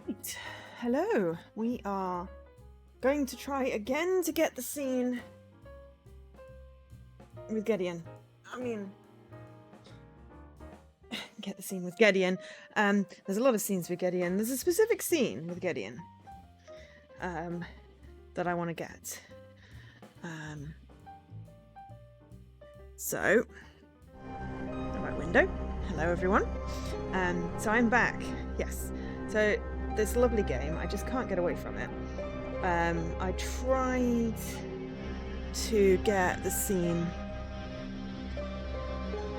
Right. Hello. We are going to try again to get the scene with Gideon. Get the scene with Gideon. There's a lot of scenes with Gideon. There's a specific scene with Gideon that I want to get. So, right window. Hello, everyone. So I'm back. Yes. So this lovely game. I just can't get away from it. I tried to get the scene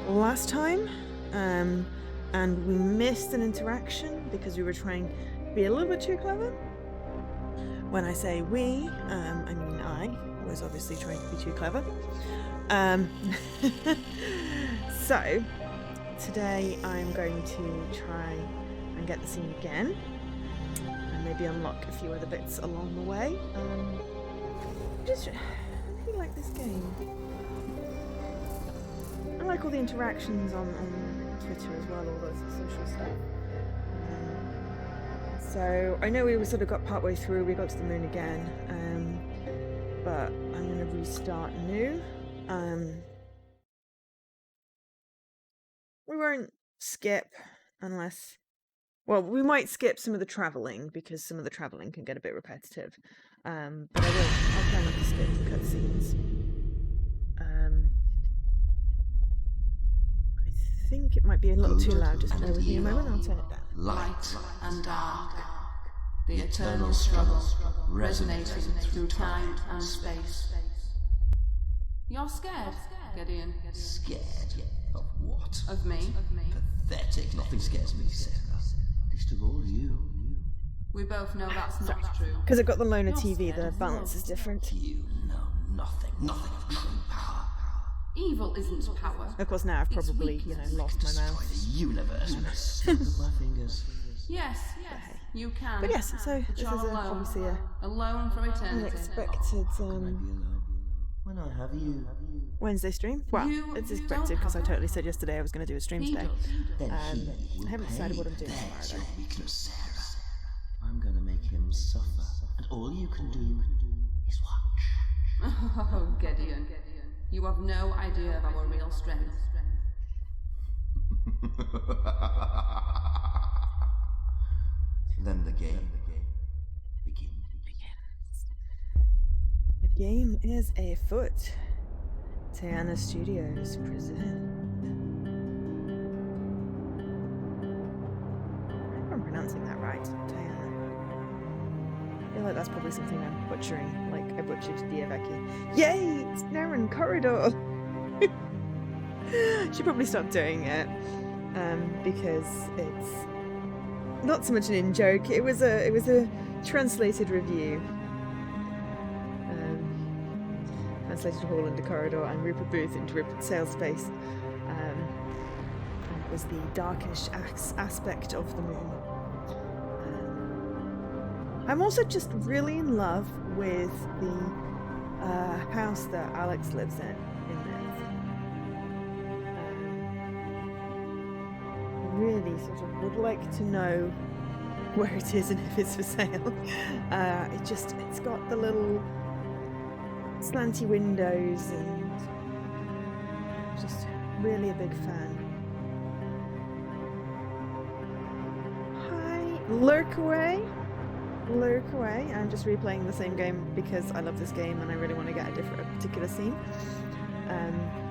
last time, and we missed an interaction because we were trying to be a little bit too clever. When I say we, I mean I was obviously trying to be too clever. So today I'm going to try and get the scene again, and maybe unlock a few other bits along the way. I really like this game. I like all the interactions on Twitter as well, all the social stuff. So I know we sort of got partway through, we got to the moon again, but I'm going to restart new. We won't skip unless... Well, we might skip some of the travelling, because some of the travelling can get a bit repetitive. But I'll try not to skip the cutscenes. I think it might be a little too loud, just bear with me a moment, I'll turn it down. Light and dark, the eternal struggle, resonating through time and space. You're scared, Gideon. Scared? Of what? Of me. Pathetic. Nothing scares me, Sarah. Least of all you. We both know that's not true. Because I've got the loaner TV, the balance is different. You know nothing. Nothing of true power. Evil isn't power. Of course, now I've probably, lost my Destroy mouth. the universe with a snap of my fingers. Yes, you can. But yes, so But this is you're alone. obviously Alone from eternity. unexpected Can I be alone? When I have you. Wednesday stream. Well, it's expected because I totally said yesterday I was going to do a stream today. Then he will I haven't decided pay. what I'm doing There's tomorrow, your weakness, Sarah. I'm gonna make him suffer, and all you can do is watch. Oh, Gideon. You have no idea of our real strength. Then the game begins. The game is afoot. Tiana Studios present. I hope I'm pronouncing that right. Tiana. I feel like that's probably something I'm butchering, like I butchered Diavecchi. Yay! It's Naren Corridor! Should probably stop doing it. Because it's not so much an in-joke, it was a translated review. Translated Hall into Corridor and Rupert Booth into Rupert Sailspace. And it was the darkish aspect of the moon. I'm also just really in love with the house that Alex lives in this. I really sort of would like to know where it is and if it's for sale. It's got the little slanty windows, and just really a big fan. Hi, lurk away. I'm just replaying the same game because I love this game and I really want to get a particular scene.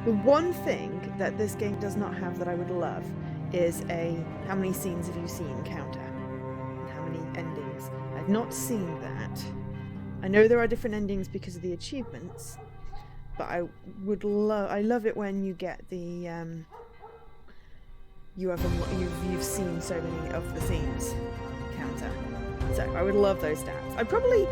The one thing that this game does not have that I would love is a how many scenes have you seen counter and how many endings. I've not seen that. I know there are different endings because of the achievements, but I love it when you get the you've seen so many of the scenes counter. So I would love those stats. I probably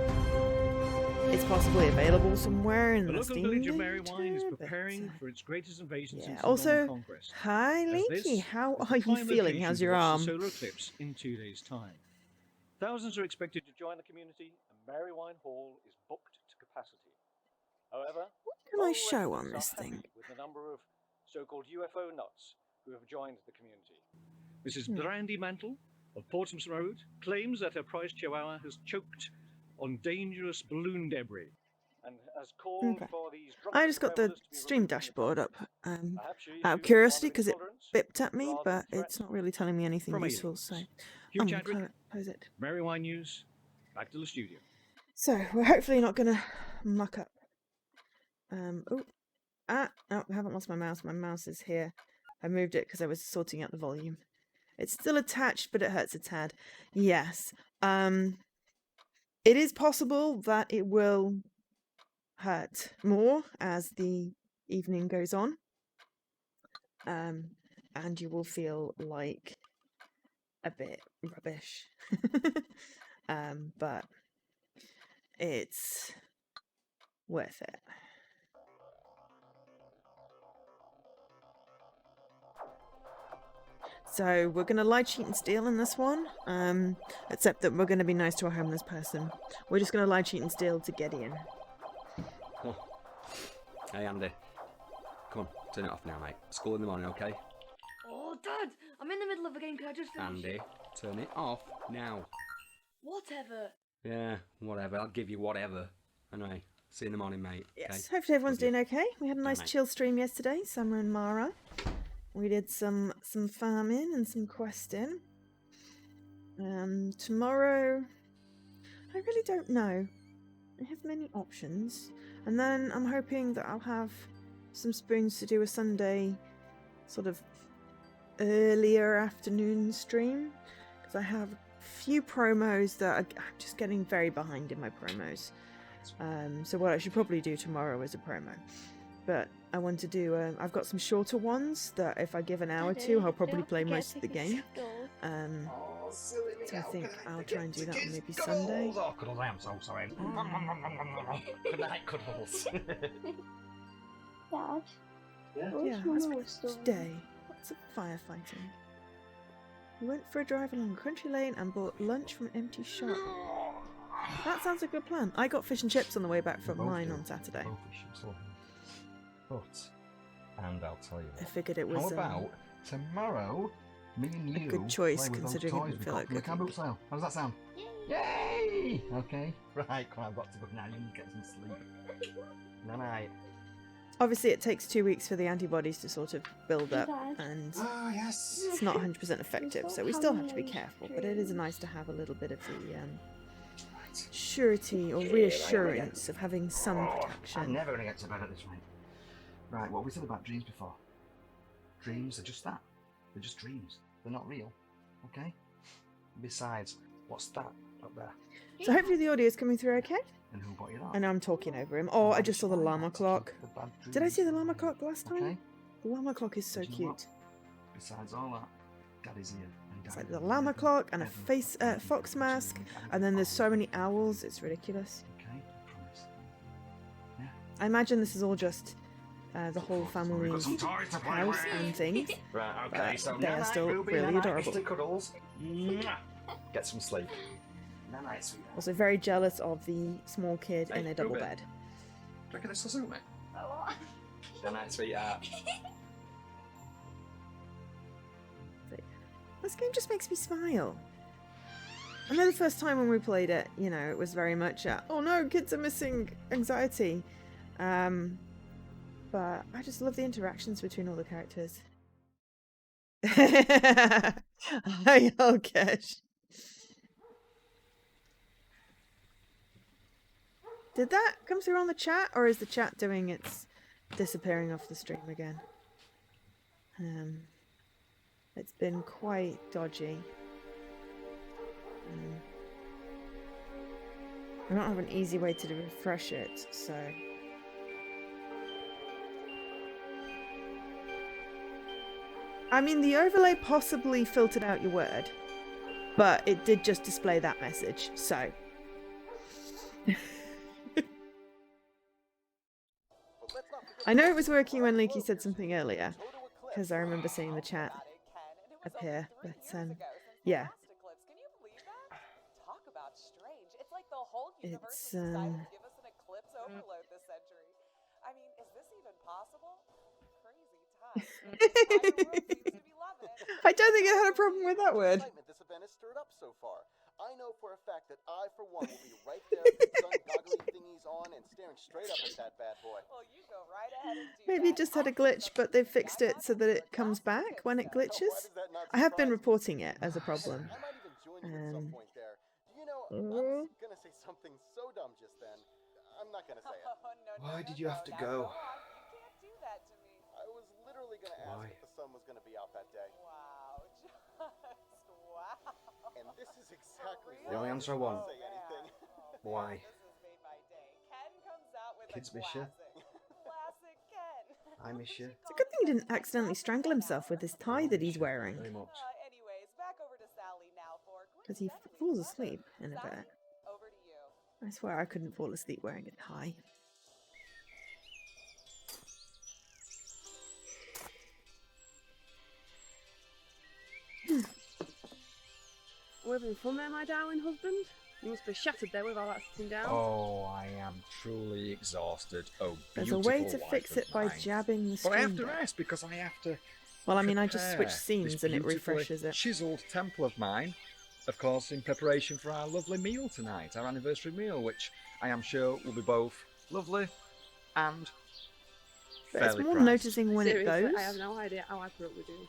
it's possibly available somewhere in The the local Steam village of data, Marywine is but, preparing for its greatest invasion yeah. since the Also, Norman Conquest. hi, As Leaky. this How is the are you prime feeling? location How's to your watch the arm? solar eclipse in 2 days' time. Thousands are expected to join the community, and Marywine Hall is booked to capacity. However, What can I local show on residents this are happy thing? with the number of so-called UFO nuts who have joined the community. Mrs. Hmm. Brandy Mantle of Portsmouth Road claims that her prized chihuahua has choked on dangerous balloon debris and has called Okay. for these I just drunken got the revelers to be Stream removed from the dashboard up property. Perhaps your out of issue is curiosity one of because it intolerance bipped at me, rather than but threat it's not really telling me anything from useful, aliens. so Hugh I'm going Chadwick, to close it. Marywine News, back to the studio. So, we're hopefully not going to muck up. Oh, no, I haven't lost my mouse. My mouse is here. I moved it because I was sorting out the volume. It's still attached, but it hurts a tad. Yes. It is possible that it will hurt more as the evening goes on. And you will feel like a bit rubbish. But it's worth it. So we're going to lie, cheat and steal in this one, except that we're going to be nice to a homeless person. We're just going to lie, cheat and steal to get in. Oh. Hey Andy, come on, turn it off now mate. School in the morning, okay? Oh, Dad, I'm in the middle of a game. Can I just finish? Andy, turn it off now. Whatever. Yeah, whatever, I'll give you whatever. Anyway, see you in the morning mate. Yes, Okay? hopefully everyone's Love you. doing okay. We had a nice mate. chill stream yesterday, Summer and Mara. We did some farming and some questing. Tomorrow, I really don't know. I have many options. And then I'm hoping that I'll have some spoons to do a Sunday sort of earlier afternoon stream. Because I have a few promos that I'm just getting very behind in my promos. So what I should probably do tomorrow is a promo. But I want to do, I've got some shorter ones that if I give an hour to, I'll probably play most of the game. So I think I'll try and do that on maybe Sunday. Oh, Cuddles, I am so sorry. Good night, Cuddles. Dad, Yeah? Yeah, that's today. Lots of firefighting. We went for a drive along a country lane and bought lunch from an empty shop. That sounds like a good plan. I got fish and chips on the way back from mine on Saturday. But, and I'll tell you I what, figured it was how about tomorrow, me and you good choice, play with those considering it toys didn't we feel got like from the cooking. Campbell sale? How does that sound? Yay! Okay, right, come on, I've got to go now, you need to get some sleep. Good night. Obviously, it takes 2 weeks for the antibodies to sort of build up, Dad. and Oh, yes. it's not 100% effective, so we still have to be careful. But it is nice to have a little bit of the Right. surety or reassurance of having some I'm protection. never going to get to bed at this rate. Right, what we said about dreams before. Dreams are just that. They're just dreams. They're not real. Okay? Besides, what's that up there? So hopefully the audio is coming through okay. And who bought you that? I know I'm talking over him. Oh, I just saw the llama clock. Did I see the llama clock last time? Okay. The llama clock is so But you know what? cute. Besides all that, Daddy's here. And It's Daddy like the will llama never, clock and a ever, face ever fox be mask, absolutely and then there's so many anything owls. It's ridiculous. Okay, I promise. Yeah. I imagine this is all just the whole We've family got some toys to play house with. and things. Right, okay, But so they are night-night, still Ruby, really night-night, adorable. Mr. Cuddles. Mwah. Get some sleep. Night-night, sweetheart. Also very jealous of the small kid in Hey, a double Ruben. bed. Do you reckon this will suit me? Good night, sweetheart. This game just makes me smile. I know the first time when we played it, you know, it was very much oh no, kids are missing anxiety. But I just love the interactions between all the characters. Hi, Olkesh. Did that come through on the chat, or is the chat doing its disappearing off the stream again? It's been quite dodgy. I don't have an easy way to refresh it, so... I mean, the overlay possibly filtered out your word, but it did just display that message, so... I know it was working when Leaky said something earlier, because I remember seeing the chat appear, but yeah. It's I don't think I had a problem with that word. This event has stirred up so far. I know for a fact that I, for one, will be right there with the sun goggly thingies on and staring straight up at that bad boy. Well, you go right ahead and do Maybe it just had a glitch, but they've fixed it so that it comes back when it glitches. I have been reporting it as a problem. I might even join you at some point there. Do you know, I was gonna say something so dumb just then. I'm not gonna say it. Why did you have to go? I was literally gonna ask if the sun was gonna be out that day. Wow, just wow. And this is exactly The only answer I want. Say anything. Why? Kids miss you. I miss you. It's a good thing he didn't accidentally strangle himself with this tie that he's wearing, Very much. because he falls asleep in a bit. I swear I couldn't fall asleep wearing a tie. We're having fun there, my darling husband. You must be shattered there with all that sitting down. Oh, I am truly exhausted. Oh, There's a way to fix it by jabbing the But I have screen to deck. rest because I have to. Well, I mean, I just prepare switched scenes this and it beautifully refreshes it. Chiselled temple of mine, of course, in preparation for our lovely meal tonight, our anniversary meal, which I am sure will be both lovely and But it's fairly more priced. noticing when Seriously, it goes. I have no idea how I put up with you.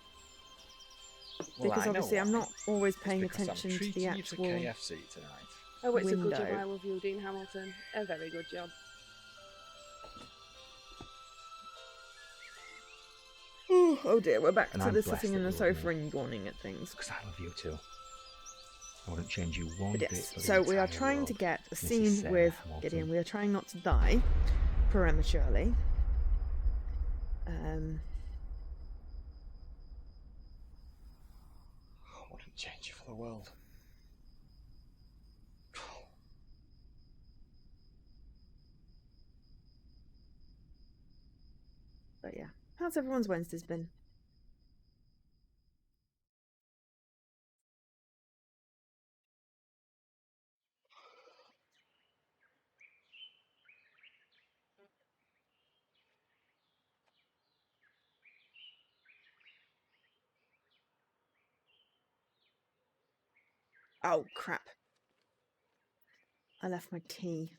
Well, Because I know obviously I'm why. not always It's paying because attention I'm to the treating you actual. to KFC tonight. Oh, it's a good job window. I love you, Dean Hamilton. A very good job. Oh dear, we're back And to I'm the blessed sitting in that the you're with sofa and yawning at things. Because I love you too. I wouldn't change you one But bit. yes, for the so we are entire trying world, to get a Mrs. scene Sarah with Hamilton. Gideon. We are trying not to die prematurely. I wouldn't change you for the world. But yeah, how's everyone's Wednesdays been? Oh crap! I left my tea.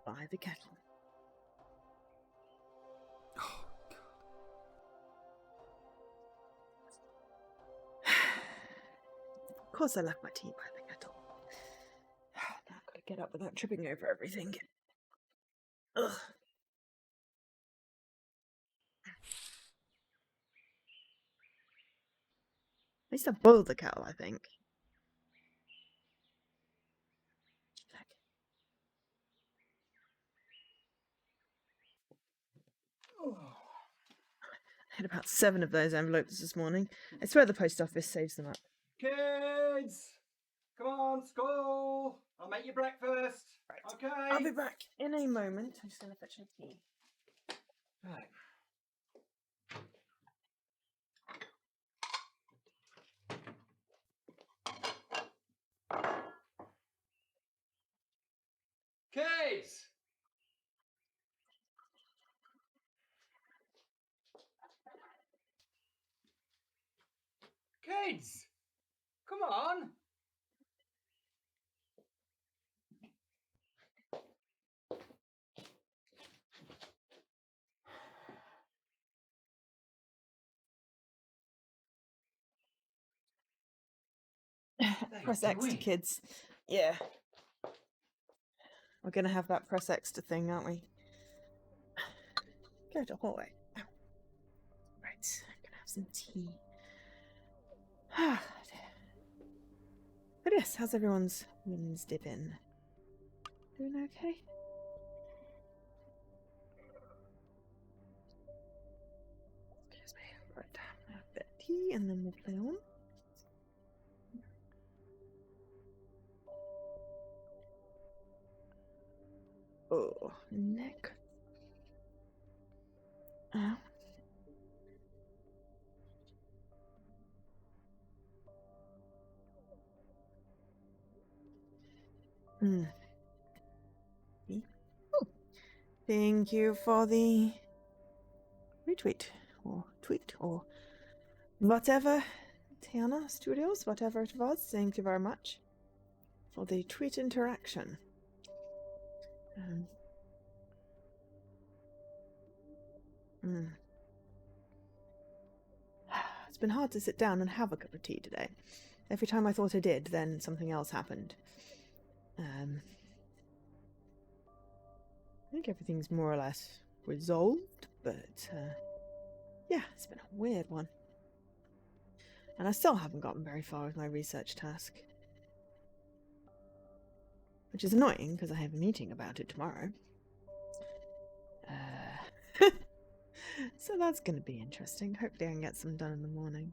By the kettle. Oh, Of course I left my tea by the kettle. Now I've got to get up without tripping over everything. Ugh. At least I boiled the kettle, I think. Check. I had about 7 of those envelopes this morning. I swear the post office saves them up. Kids! Come on, school! I'll make you breakfast! Right. Okay? I'll be back in a moment. I'm just going to fetch my tea. Right. Kids! Kids! Come on! Press X to kids. Yeah. We're going to have that press X to thing, aren't we? Go to hallway. Ow. Right. I'm going to have some tea. But yes, how's everyone's Wednesday been? Doing okay? Excuse me. Right. Have a bit of tea and then we'll play on. Oh, neck. Hmm. Oh, thank you for the retweet or tweet or whatever. Tiana Studios, whatever it was. Thank you very much for the tweet interaction. It's been hard to sit down and have a cup of tea today. Every time I thought I did, then something else happened. I think everything's more or less resolved, but yeah, it's been a weird one. And I still haven't gotten very far with my research task. Which is annoying, because I have a meeting about it tomorrow. So that's going to be interesting. Hopefully I can get some done in the morning.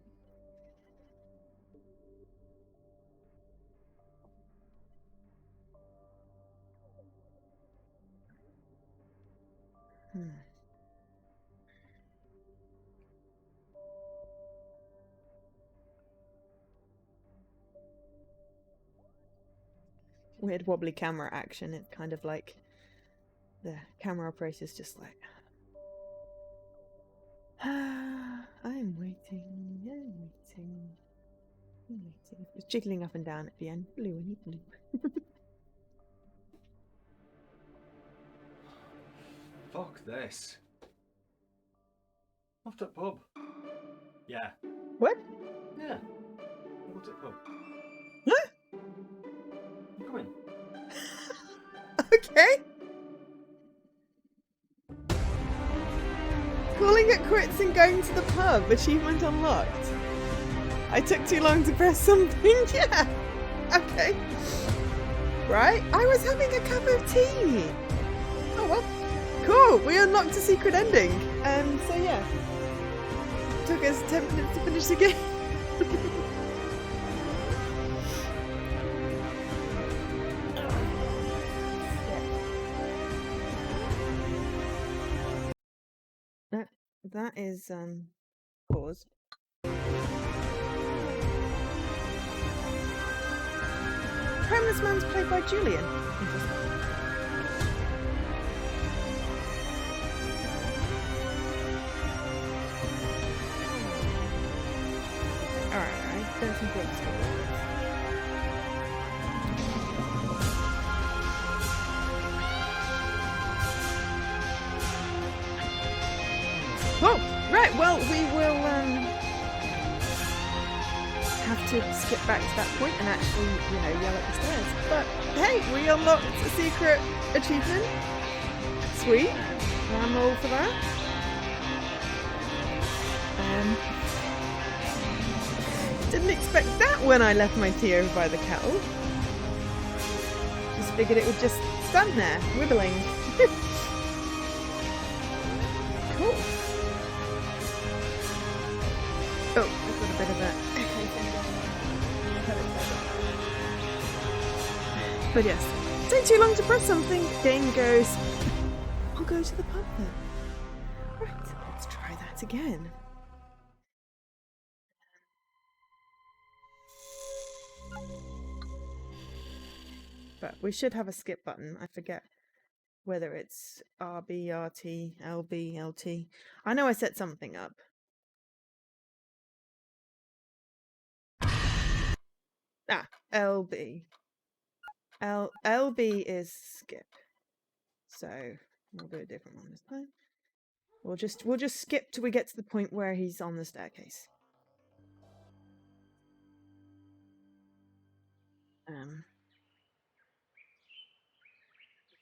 Weird wobbly camera action. It's kind of like the camera operator's just like, I'm waiting, I'm waiting, I'm waiting. It's jiggling up and down at the end. Blue and blue. Fuck this. Off to the pub. Yeah. What? Yeah. We'll go to the pub. Huh? You coming? Okay. Calling it quits and going to the pub. Achievement unlocked. I took too long to press something. Yeah. Okay. Right. I was having a cup of tea. Oh well. Cool. We unlocked a secret ending. So yeah. Took us 10 minutes to finish the game. That is pause. Homeless man's played by Julian. Alright, I don't think it's good. Oh, right, well, we will have to skip back to that point and actually, yell at the stairs. But hey, we unlocked a secret achievement. Sweet. I'm all for that. Didn't expect that when I left my tea over by the kettle. Just figured it would just stand there, wibbling. Cool. Oh, I've got a bit of that. But yes, take too long to press something. Game goes, I'll go to the pub then. Right, let's try that again. But we should have a skip button. I forget whether it's RB, RT, LB, LT. I know I set something up. LB. LB is skip. So we'll do a different one this time. We'll just skip till we get to the point where he's on the staircase.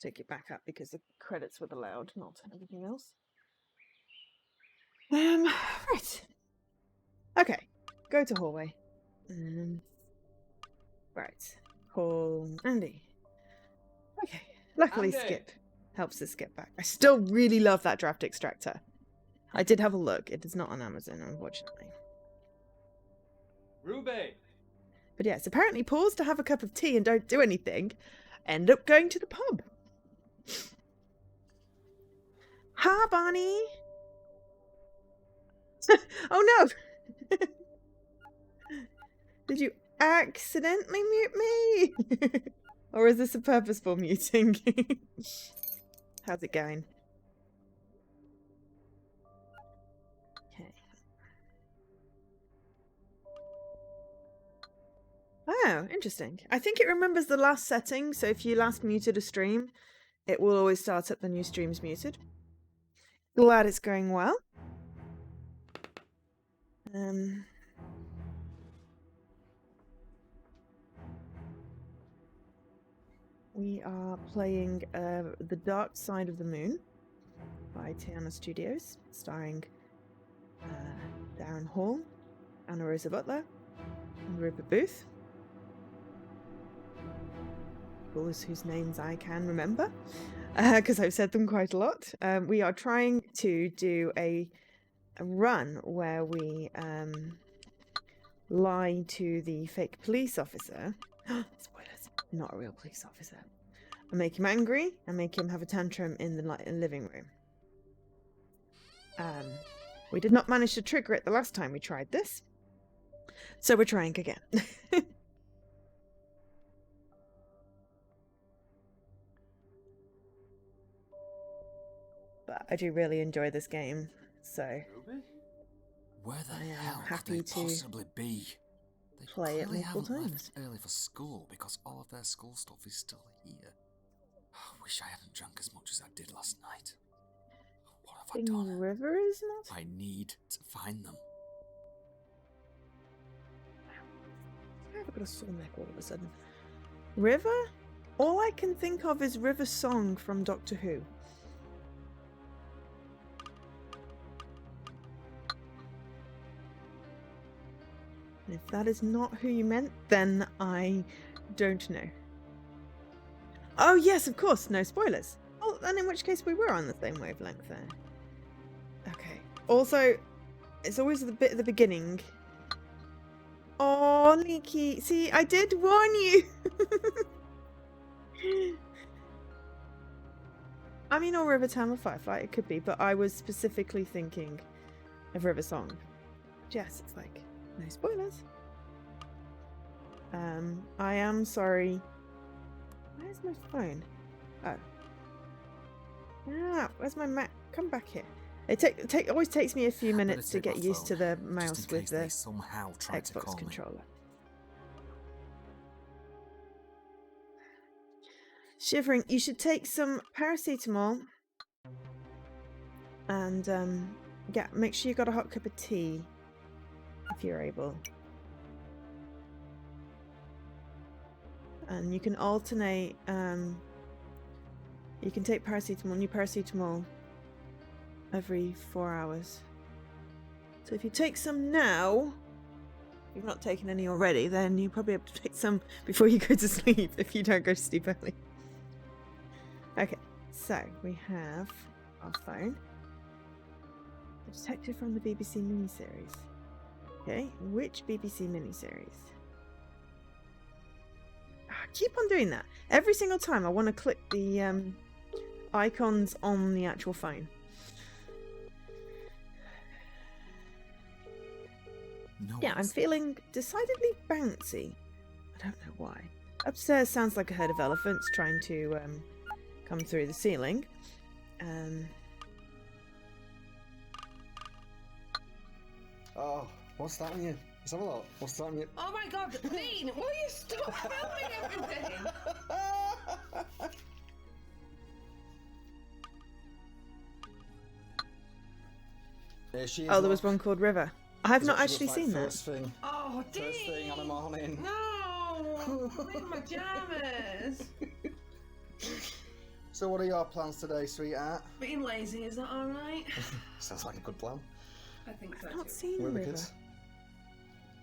Take it back up because the credits were allowed, not everything else. Right. Okay. Go to hallway. Right. Call Andy. Okay. Luckily, Andy. skip helps us get back. I still really love that draft extractor. I did have a look. It is not on Amazon, unfortunately. Ruby. But yes, apparently pause to have a cup of tea and don't do anything. End up going to the pub. Hi, Bonnie. Oh no! Did you accidentally mute me? Or is this a purposeful muting? How's it going? Okay. Oh, interesting. I think it remembers the last setting, so if you last muted a stream, it will always start up the new stream's muted. Glad it's going well. We are playing The Dark Side of the Moon by Tiana Studios, starring Darren Hall, Anna Rosa Butler, and Rupert Booth. Those whose names I can remember, because I've said them quite a lot. We are trying to do a run where we lie to the fake police officer. Spoilers. Not a real police officer. And make him angry and make him have a tantrum in the living room. We did not manage to trigger it the last time we tried this, so we're trying again. But I do really enjoy this game, so Where the I am hell happy could they to possibly be? They play it clearly multiple haven't times. left early for school because all of their school stuff is still here. I wish I hadn't drunk as much as I did last night. What have I done? River is not? I need to find them. I've got a sore neck all of a sudden. River? All I can think of is River Song from Doctor Who. And if that is not who you meant, then I don't know. Oh yes, of course, no spoilers. Oh, then in which case we were on the same wavelength there. Okay. Also, it's always the bit at the beginning. Oh, Leaky. See, I did warn you. I mean, or River Town or Firefly, it could be, but I was specifically thinking of River Song. Yes, it's like, no spoilers. I am sorry. Where's my phone? Oh. Ah, where's my Mac? Come back here. It always takes me a few minutes to get used to the mouse with the Xbox controller. Shivering, you should take some paracetamol and make sure you got a hot cup of tea if you're able. And you can alternate. You can take new paracetamol every 4 hours. So if you take some now, if you've not taken any already, then you probably have to take some before you go to sleep if you don't go to sleep early. Okay, so we have our phone. The detective from the BBC miniseries. Okay, which BBC miniseries? I keep on doing that. Every single time I want to click the icons on the actual phone. Yeah, I'm feeling decidedly bouncy. I don't know why. Upstairs sounds like a herd of elephants trying to come through the ceiling. Oh, what's that on you? Let's have a look. What's that on you? Oh my god, Dean, will you stop filming everything? There she is. Oh, there was one called River. I have not She actually looks like seen that. first thing. Oh, Dean! First thing on the morning. No! Leave my pajamas! So what are your plans today, sweetheart? Being lazy, is that alright? Sounds like a good plan. I think so I've not too. seen Where are the River. kids?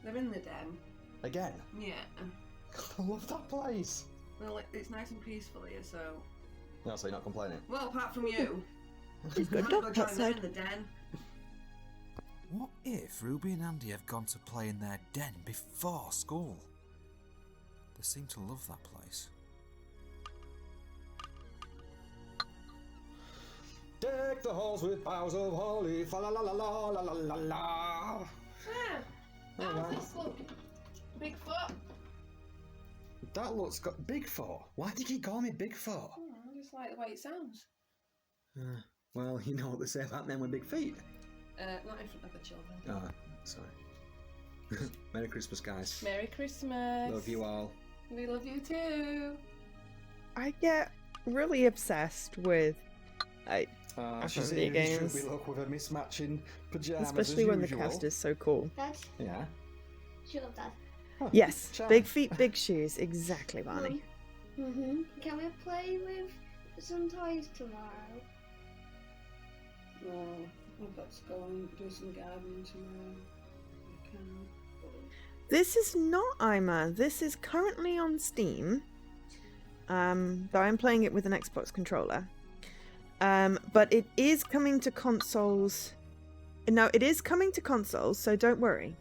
They're in the den. Again? Yeah. I love that place. Well, it's nice and peaceful here, so... No, so you're not complaining? Well, apart from you. She's I'm good gonna dog go join them outside. in the den. What if Ruby and Andy have gone to play in their den before school? They seem to love that place. Deck the halls with boughs of holly. Fa la la la la la la la la. That was Bigfoot. That looks got Bigfoot. Why do you keep calling me Bigfoot? Oh, I just like the way it sounds. Well, you know what they say about men with big feet. Not in front of the children. Oh, sorry. Merry Christmas, guys. Merry Christmas. Love you all. We love you too. I get really obsessed with She's video here. games, Should we look with her mismatching pajamas especially as when usual? the cast is so cool. Dad, Yeah. shut up, Dad. Huh, Yes, charm. big feet, big shoes. Exactly, Barney. Can we play with some toys tomorrow? No, I've got to go and do some gardening tomorrow. I can. This is not Ima. This is currently on Steam. Though I'm playing it with an Xbox controller. But it is coming to consoles. No, it is coming to consoles, so don't worry.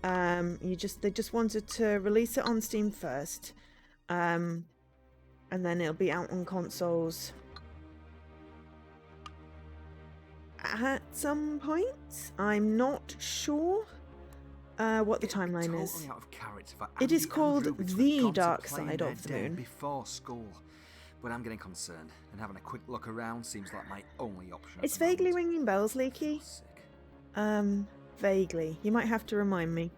They just wanted to release it on Steam first. And then it'll be out on consoles at some point. I'm not sure what the timeline is. Totally out of character for It is Andy and called Ruby to The have gone to Dark playing Side their of the day Moon. before school, but I'm getting concerned, and having a quick look around seems like my only option. It's at the vaguely moment. ringing bells, Leaky. Vaguely. You might have to remind me.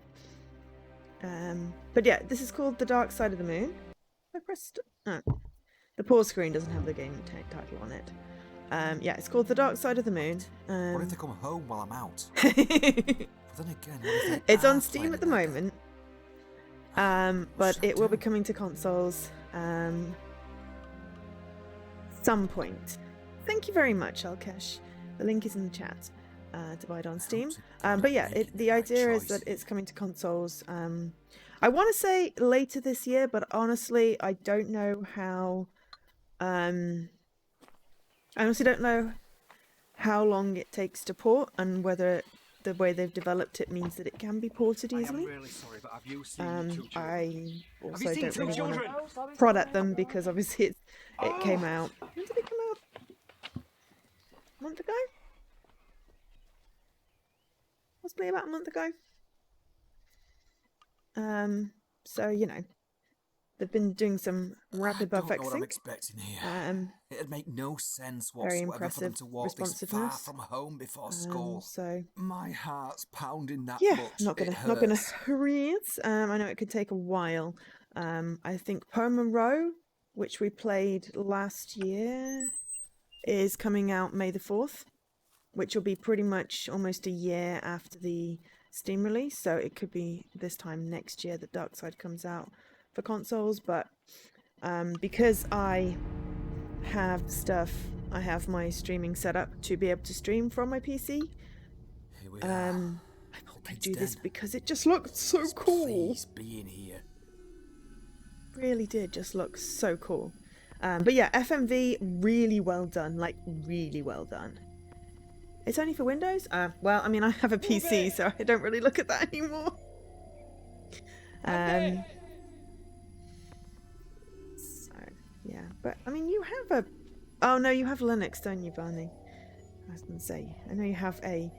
But yeah, this is called The Dark Side of the Moon. I pressed... Oh. The pause screen doesn't have the game title on it. Yeah, it's called The Dark Side of the Moon. What if they come home while I'm out? But then again, what if they It's are on Steam playing at the it? moment. But it will be coming to consoles some point. Thank you very much, Alkesh. The link is in the chat to buy it on Steam. But yeah, the idea is that it's coming to consoles. I want to say later this year, but honestly, I don't know how. I honestly don't know how long it takes to port, and whether the way they've developed it means that it can be ported easily. I am really sorry, but have you seen two children? I Have also you seen don't two really want children? to prod at them because obviously it came out. When did it come out? A month ago? Possibly about a month ago. So you know, they've been doing some rapid I don't know bug what I'm fixing. expecting here. It'd make no sense Very whatsoever for them impressive to walk this far responsiveness. from home before school. So My heart's pounding that yeah, much. not gonna it hurts. hurry it. I know it could take a while. I think Perma Row, which we played last year, is coming out May the 4th, which will be pretty much almost a year after the Steam release. So it could be this time next year that Darkside comes out for consoles. But because I have my streaming set up to be able to stream from my PC. Here we I are. thought I'd do this because it just looked so cool. Please be in here. Really did just look so cool. But yeah, FMV, really well done. Like, really well done. It's only for Windows? Well, I mean, I have a PC, so I don't really look at that anymore. So, yeah. But, I mean, you have a... Oh, no, you have Linux, don't you, Barney? I was going to say, I know you have a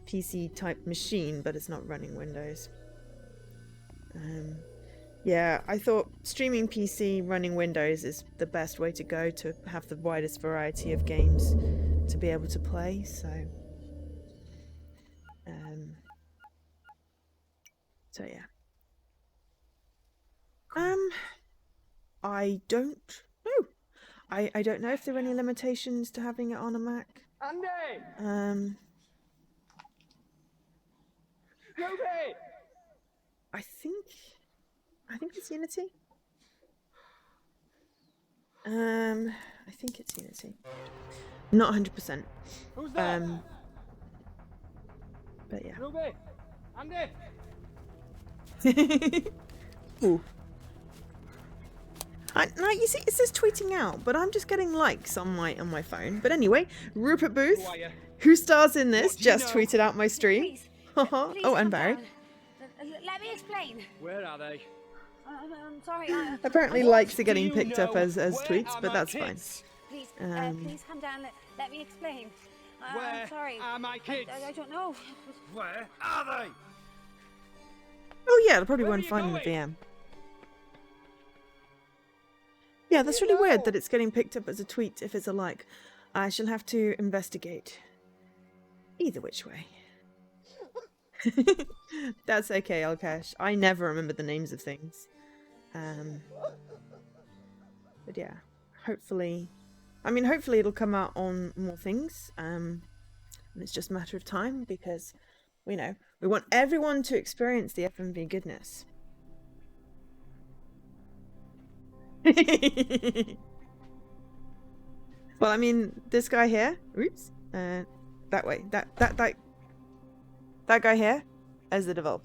PC-type machine, but it's not running Windows. Yeah, I thought streaming PC running Windows is the best way to go to have the widest variety of games to be able to play, so... So yeah. I don't know. I don't know if there are any limitations to having it on a Mac. Andy! Ruby! I think it's Unity. I think it's Unity. Not 100%. Who's that? But yeah. Ruby! Andy! Ooh. Now you see, it says tweeting out, but I'm just getting likes on my phone. But anyway, Rupert Booth, Who are you? who stars in this, What do you just know? tweeted out my stream. Please, Oh, please and calm Barry. down. Let me explain. Where are they? I'm sorry. Apparently What likes are do getting you picked up know? as Where tweets, are but my that's fine. kids? Please, Please come down. Let me explain. Where I'm sorry. are my kids? I don't know. Where are they? Oh yeah, they'll probably Where won't are you find the going? VM. Yeah, that's really weird that it's getting picked up as a tweet if it's a like. I shall have to investigate. Either which way. That's okay, Alkesh. I never remember the names of things. But yeah, hopefully... I mean, hopefully it'll come out on more things. And it's just a matter of time because, you know, we want everyone to experience the FMV goodness. Well, I mean, this guy here, oops, that way, that guy here, as the developer.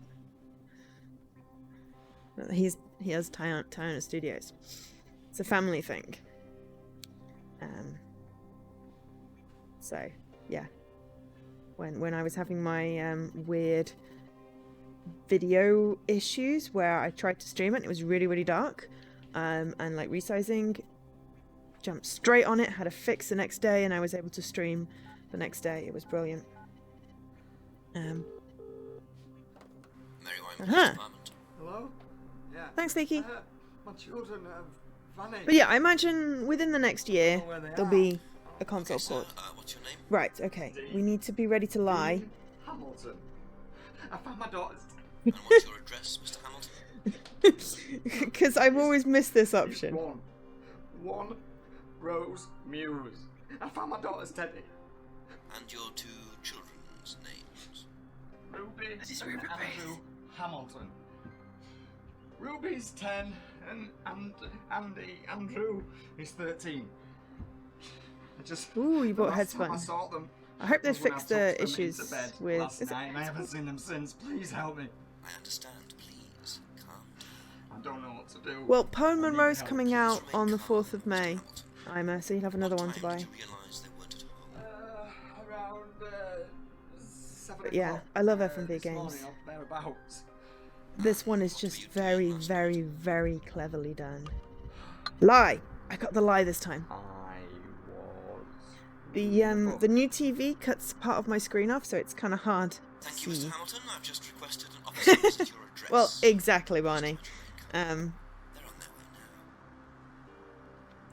He has Tiona Studios. It's a family thing. So yeah, when I was having my weird video issues where I tried to stream it, and it was really dark, and like resizing. Jumped straight on it, had a fix the next day, and I was able to stream the next day. It was brilliant. Hello? Yeah. Thanks, Leaky. My children have vanished. But yeah, I imagine within the next year there'll be a console Okay, port. what's your name? Right, okay. We need to be ready to lie. Hamilton. I found my daughter's... And what's your address, Mr. Hamilton? Because I've always missed this option. One Rose Muse. I found my daughter's teddy. And your two children's names? Ruby and Andrew Hamilton. Ruby's 10 and Andrew is 13. I just... Ooh, you bought last time I Headspun. saw them I hope they was when I fixed tucked the them into issues bed with... last night, and I haven't seen them since. Please help me. I understand, please. Calm down. I don't know what to do. Well, Poem I and need Rose help. coming out on the 4th of May. So you'll have another one to buy. Did you realise they weren't at home? Around 7 But yeah, o'clock, I love FMV this games. morning or thereabouts. This one is just very cleverly done. Lie! I got the lie this time. I was... The new TV cuts part of my screen off, so it's kind of hard to Thank you, see. Mr. Hamilton. I've just requested an officer visit your address. Well, exactly, Barney. They're on their way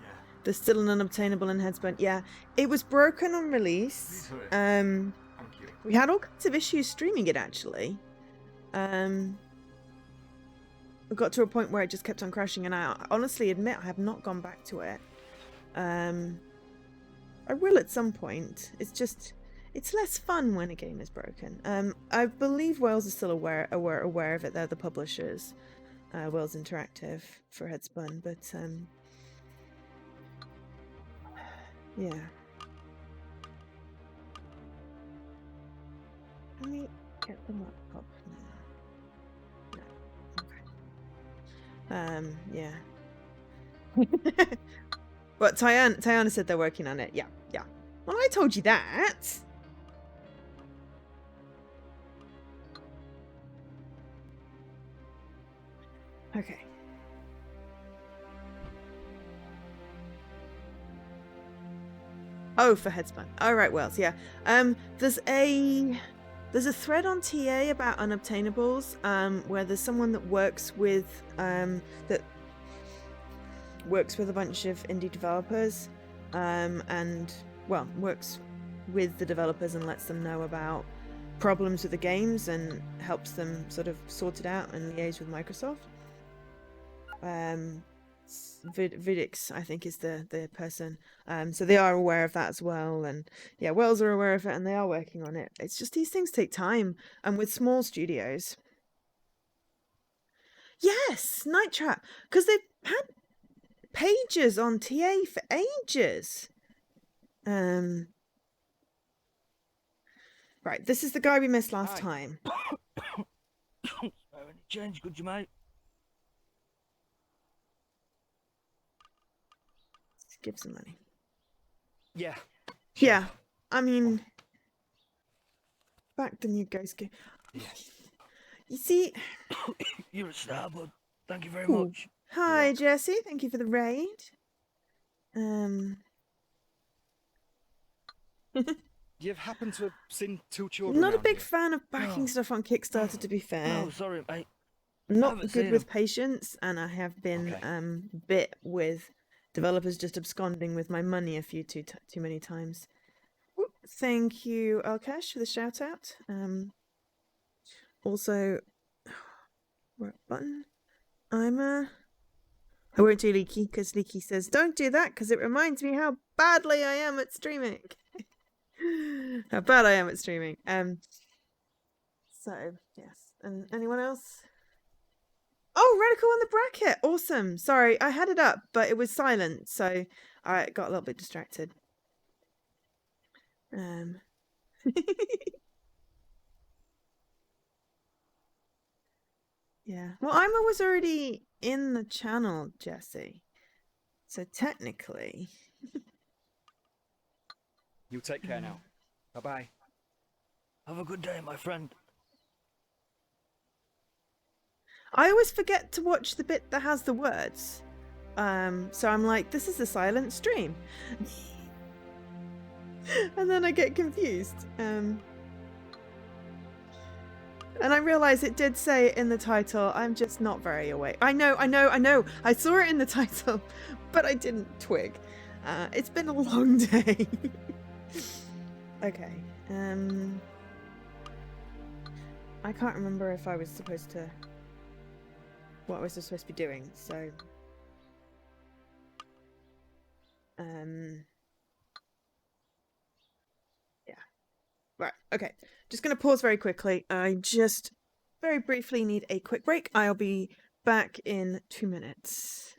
now. There's still an unobtainable in Headspun. Yeah, it was broken on release. Thank you. We had all kinds of issues streaming it, actually. We got to a point where it just kept on crashing, and I honestly admit I have not gone back to it. I will at some point. It's less fun when a game is broken. I believe Wales is still aware of it. They're the publishers, Wales Interactive for Headspun, but yeah. Let me get the laptop now. No. Okay. Yeah. But Tiana said they're working on it. Yeah. Well, I told you that. Okay. Oh, for Headspun. All right, Wells. Yeah. There's a thread on TA about unobtainables, where there's someone that works with a bunch of indie developers, and well, works with the developers and lets them know about problems with the games and helps them sort of sort it out and liaise with Microsoft. Vidix, I think, is the person. So they are aware of that as well, and yeah, Wells are aware of it, and they are working on it. It's just these things take time, and with small studios. Yes, Night Trap, because they've had pages on TA for ages. Right, this is the guy we missed last time. Change, could you, mate? Give some money. Yeah. Yeah, I mean, back then you guys go. Yes. You see, You're a star, bud. Thank you very Ooh. much. Hi, Jesse. Thank you for the raid. You've happened to have seen two children Not a around big here? fan of backing No. stuff on Kickstarter, to be fair. No, sorry, mate. I'm I not haven't good seen with 'em. patience, and I have been Okay. bit with developers just absconding with my money a few too many times. Whoop. Thank you, Alkesh, for the shout out. Also, right button. I won't do Leaky because Leaky says don't do that because it reminds me how badly I am at streaming. How bad I am at streaming. So yes, and anyone else? Oh, Radical on the bracket. Awesome. Sorry, I had it up, but it was silent, so I got a little bit distracted. Yeah. Well, Ima was already in the channel, Jesse. So technically. You take care now. Bye-bye. Have a good day, my friend. I always forget to watch the bit that has the words. So I'm like, this is a silent stream. And then I get confused. And I realise it did say it in the title. I'm just not very awake. I know. I saw it in the title, but I didn't twig. It's been a long day. Okay. I can't remember if I was supposed to... what I was supposed to be doing, so... yeah. Right, okay. Just going to pause very quickly. I just very briefly need a quick break. I'll be back in 2 minutes.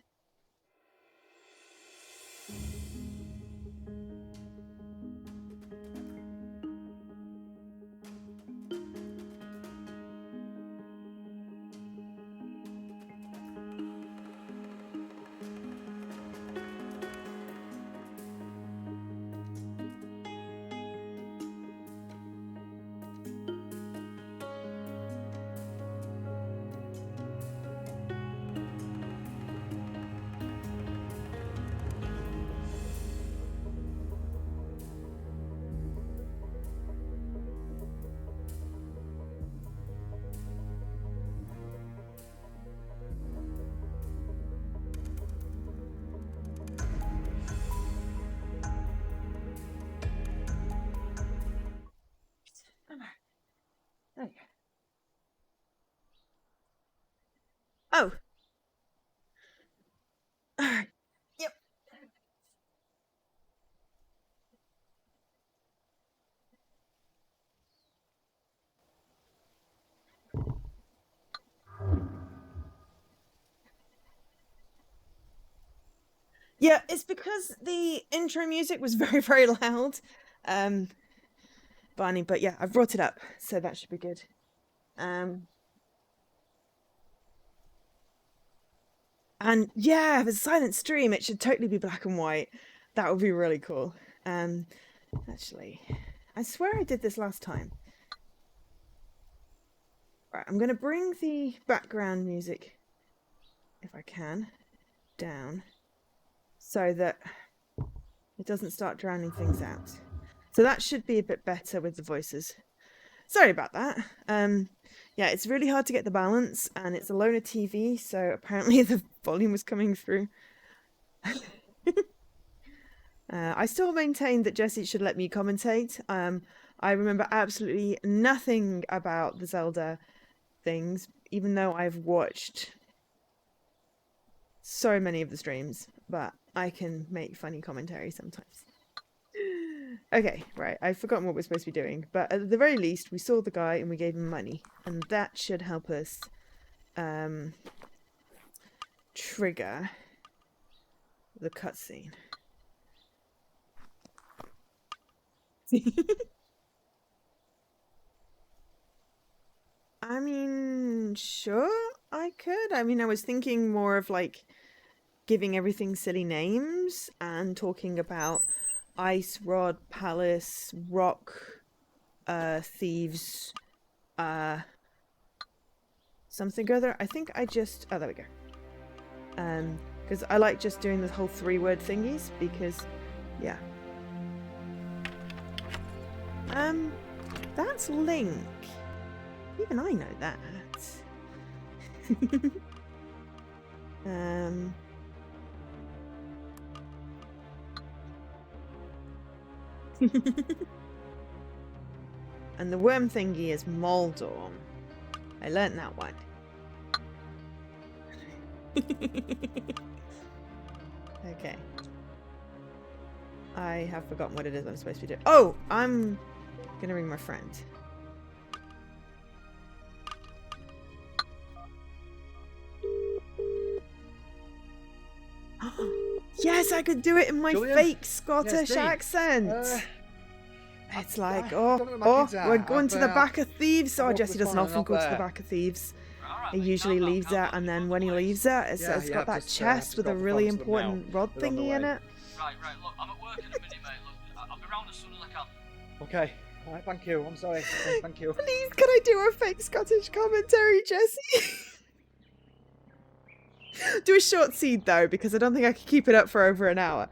There you go. Oh. Alright. Yep. Yeah, it's because the intro music was very, very loud. Barney, but yeah, I've brought it up, so that should be good. And yeah, if it's a silent stream, it should totally be black and white. That would be really cool. Actually, I swear I did this last time. Right, I'm going to bring the background music, if I can, down so that it doesn't start drowning things out. So that should be a bit better with the voices. Sorry about that. Yeah, it's really hard to get the balance, and it's a loner TV, so apparently the volume was coming through. I still maintain that Jesse should let me commentate. I remember absolutely nothing about the Zelda things, even though I've watched so many of the streams, but I can make funny commentary sometimes. Okay, right, I've forgotten what we're supposed to be doing, but at the very least, we saw the guy and we gave him money, and that should help us trigger the cutscene. I mean, sure, I could. I mean, I was thinking more of like giving everything silly names and talking about Ice Rod Palace, Rock, Thieves, something other. I think I just... oh, there we go. Because I like just doing the whole 3-word thingies, because, yeah. That's Link. Even I know that. And the worm thingy is Moldorm. I learnt that one. Okay. I have forgotten what it is I'm supposed to be doing. Oh! I'm gonna ring my friend. Yes, I could do it in my Julian? fake Scottish Yes, Dee. accent. It's like, don't know where my oh, kids are. we're going to the I've, back of thieves. Oh, woke Jesse this doesn't morning, often not go to the there. back of thieves. He usually leaves it, and then when he leaves it, it's got that chest with a really important rod thingy in it. Right, look, I'm at work in a minute, mate. Look, I'll be round as soon as I can. Okay. Alright, thank you. I'm sorry. Thank you. Please, can I do a fake Scottish commentary, Jesse? Do a short seed, though, because I don't think I can keep it up for over an hour.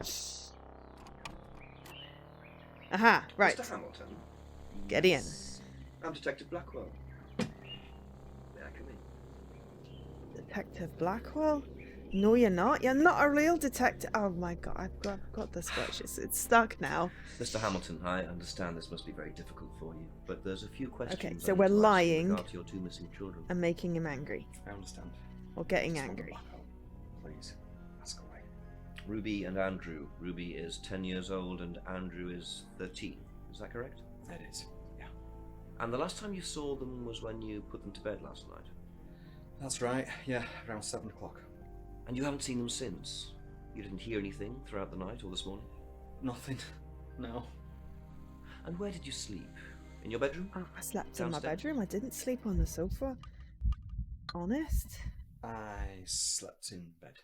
Aha, right. Mr. Hamilton. Get in. I'm Detective Blackwell. May I come in? Detective Blackwell? No, you're not. You're not a real detective. Oh my god, I've got the Scottish. It's stuck now. Mr. Hamilton, I understand this must be very difficult for you, but there's a few questions. Okay, I so need we're to ask in lying regard to your two missing children. and making him angry. I understand. Or getting angry. Please, ask away. Ruby and Andrew. Ruby is 10 years old and Andrew is 13. Is that correct? It is, yeah. And the last time you saw them was when you put them to bed last night? That's right, yeah, around 7 o'clock. And you haven't seen them since? You didn't hear anything throughout the night or this morning? Nothing, no. And where did you sleep? In your bedroom? Oh, I slept in my Downstairs? bedroom. I didn't sleep on the sofa. Honest. I slept in bed.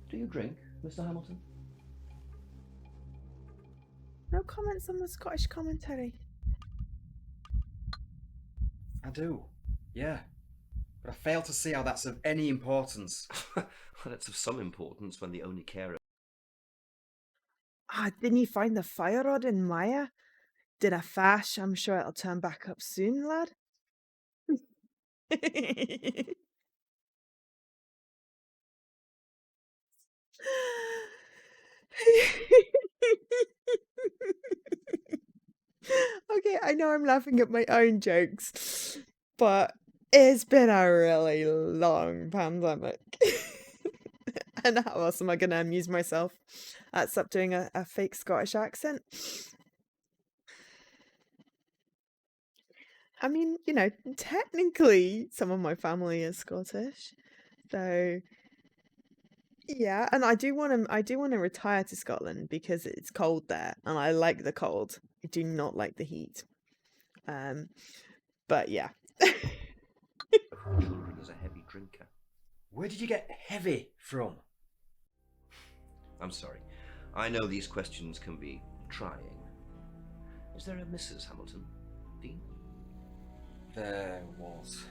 Do you drink, Mr. Hamilton? No comments on the Scottish commentary. I do, yeah. But I fail to see how that's of any importance. Well, it's of some importance when the only carer. Ah, didn't you find the fire rod in Maya? Did a fash? I'm sure it'll turn back up soon, lad. Okay, I know I'm laughing at my own jokes, but it's been a really long pandemic. And how else am I going to amuse myself? Stop doing a fake Scottish accent. I mean, you know, technically some of my family is Scottish, so yeah. And I do want to retire to Scotland because it's cold there, and I like the cold. I do not like the heat. But yeah. Children as a heavy drinker. Where did you get heavy from? I'm sorry. I know these questions can be trying. Is there a Mrs. Hamilton, Dean? There was.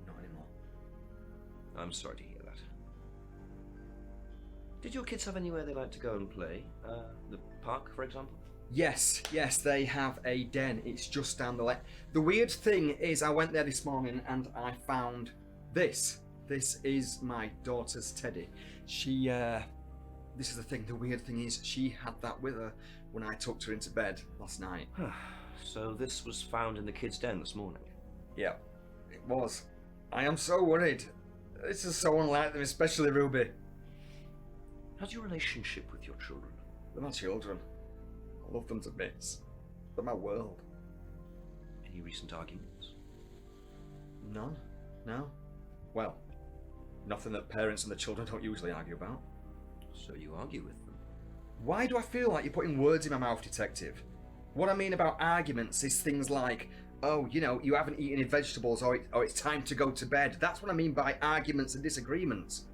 Not anymore. I'm sorry to hear that. Did your kids have anywhere they like to go and play? The park, for example? Yes, they have a den. It's just down the left. The weird thing is I went there this morning and I found this. This is my daughter's teddy. She, this is the thing, the weird thing is she had that with her when I tucked her into bed last night. So this was found in the kids' den this morning? Yeah, it was. I am so worried. This is so unlike them, especially Ruby. How's your relationship with your children? They're my children. I love them to bits. They're my world. Any recent arguments? None. No. Well, nothing that parents and the children don't usually argue about. So you argue with them? Why do I feel like you're putting words in my mouth, Detective? What I mean about arguments is things like, oh, you know, you haven't eaten any vegetables, or it's time to go to bed. That's what I mean by arguments and disagreements.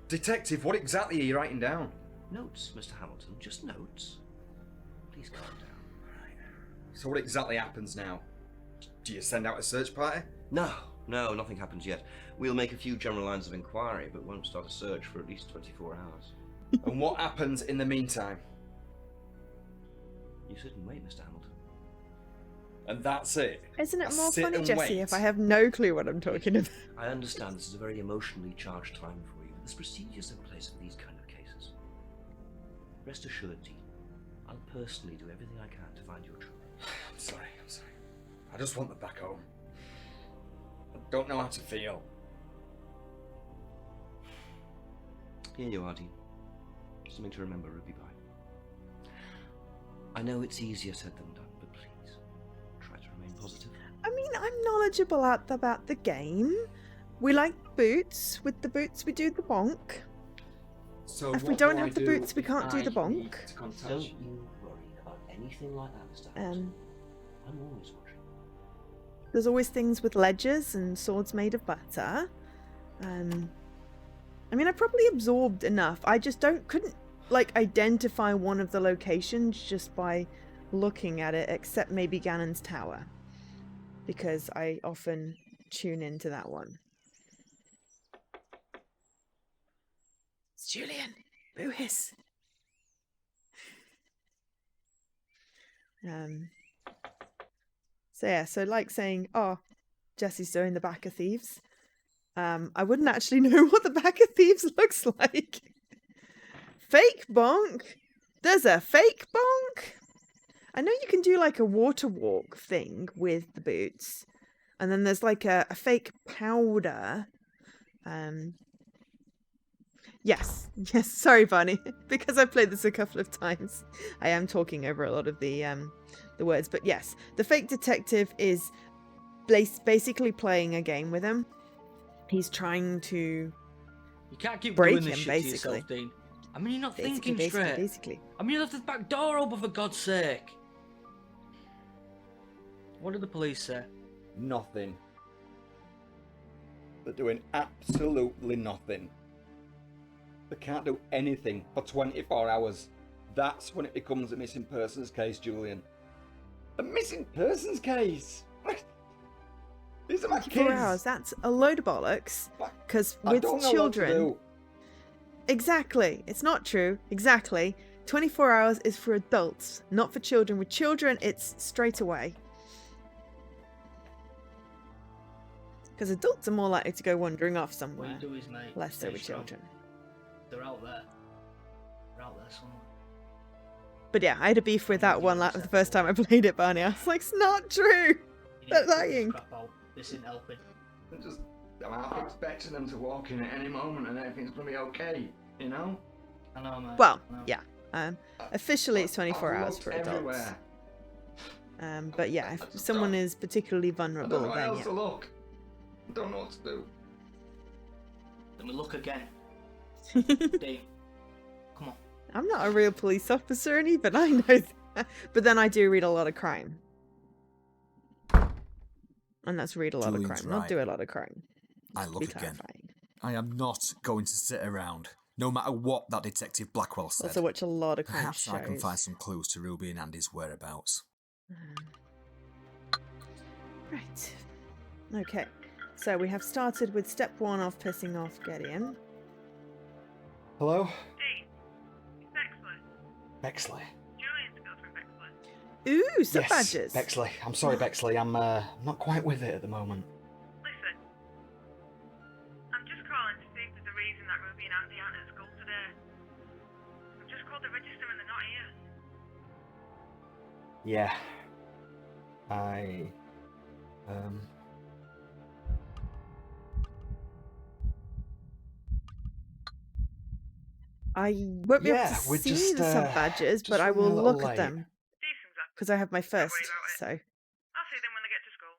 Detective, what exactly are you writing down? Notes, Mr. Hamilton, just notes. Please calm down. Right. So what exactly happens now? Do you send out a search party? No, No, nothing happens yet. We'll make a few general lines of inquiry, but won't start a search for at least 24 hours. And what happens in the meantime? You sit and wait, Mr. Hamilton. And that's it. Isn't it I more sit funny, and Jesse, wait. if I have no clue what I'm talking about? I understand this is a very emotionally charged time for you, but there's procedures in place for these kind of cases. Rest assured, Dean, I'll personally do everything I can to find your truth. I'm sorry. I just want them back home. I don't know how to feel. Here you are, Dean. Something to remember, Ruby by. I know it's easier said than done, but please, try to remain positive. I mean, I'm knowledgeable about the game. We like boots. With the boots, we do the bonk. So if we don't have the boots, we can't do the bonk. Don't you worry about anything like that, Mr. Hamilton. I'm always watching. There's always things with ledgers and swords made of butter. I mean, I probably absorbed enough. I just couldn't like identify one of the locations just by looking at it, except maybe Ganon's Tower, because I often tune into that one. It's Julian. Boo hiss. So yeah, so like saying, oh, Jesse's doing the Back of Thieves. I wouldn't actually know what the Back of Thieves looks like. Fake bonk? There's a fake bonk? I know you can do like a water walk thing with the boots. And then there's like a fake powder. Yes, sorry, Barney. Because I've played this a couple of times, I am talking over a lot of the words. But yes, the fake detective is basically playing a game with him. He's trying to You can't keep break doing this him, shit basically. to yourself, Dean. I mean, you're not thinking Basically. straight. I mean, you left the back door open, for God's sake. What did the police say? Nothing. They're doing absolutely nothing. They can't do anything for 24 hours. That's when it becomes a missing persons case, Julian. A missing persons case? These are my 24 kids. hours, that's a load of bollocks. Because with don't know children... what to do. Exactly. It's not true. Exactly. 24 hours is for adults, not for children. With children, it's straight away. Because adults are more likely to go wandering off somewhere. What you do is, mate, Less so stay with strong. children. They're out there. They're out there somewhere. But yeah, I had a beef with that one the first time I played it, Barney. I was like, it's not true. They're lying. This isn't helping. I'm half expecting them to walk in at any moment and everything's going to be okay, you know? I know, mate. Well, yeah. Officially, it's 24 I've hours looked for adults. everywhere. But yeah, if someone is particularly I vulnerable, don't know where then else yeah. to look. I don't know what to do. Let me look again. Dean, come on. I'm not a real police officer, and even I know that. But then I do read a lot of crime. And that's read a lot Julian's of crime, not right. do a lot of crime. I To look be again. clarifying. I am not going to sit around, no matter what that Detective Blackwell said. Also watch a lot of crime Perhaps I can shows. find some clues to Ruby and Andy's whereabouts. Right. Okay. So we have started with step 1 of pissing off Gideon. Hello? Dean, it's Bexley. Bexley. Julian's girlfriend Bexley. Ooh, sub Yes, badges. Bexley. I'm sorry, Bexley. I'm not quite with it at the moment. Listen, I'm just calling to see if there's a reason that Ruby and Andy aren't at school today. I've just called the register and they're not here. Yeah. I won't be able Yeah, to we're see just, the sub badges, just but I running a will little look at late. them. Because I have my first, so... I'll see them when they get to school.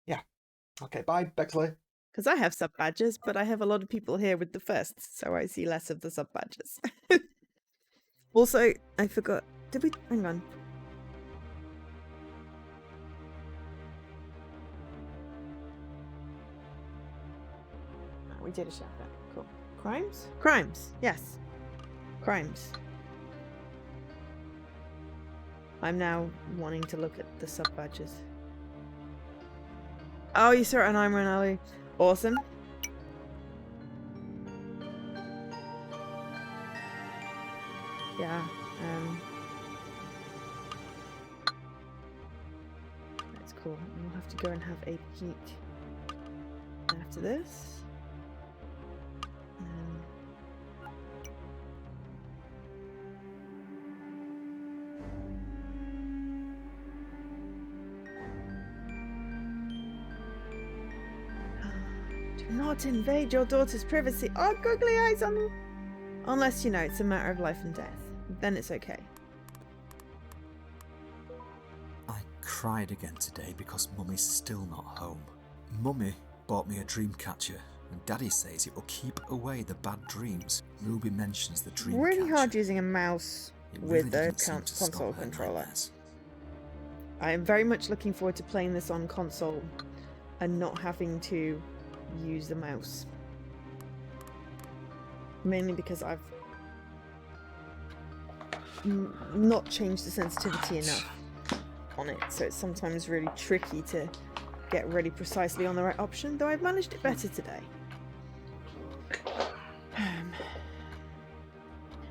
Yeah. Okay, bye, Bexley. Because I have sub badges, but I have a lot of people here with the firsts, so I see less of the sub badges. Also, I forgot. Did we? Hang on. Oh, we did a shout out. Cool. Crimes? Crimes. Yes. Crimes. I'm now wanting to look at the sub badges. Oh, you saw it on I'm Alley. Awesome. Yeah. That's cool. And we'll have to go and have a peek after this. Do not invade your daughter's privacy. Oh, googly eyes on them. Unless, you know, it's a matter of life and death. Then it's okay. I cried again today because Mummy's still not home. Mummy bought me a dream catcher, and Daddy says it will keep away the bad dreams. Ruby mentions the dream Really catcher. hard using a mouse Really with the didn't seem to stop console her controller. nightmares. I am very much looking forward to playing this on console and not having to use the mouse. Mainly because I've not changed the sensitivity enough on it, so it's sometimes really tricky to get really precisely on the right option, though I've managed it better today.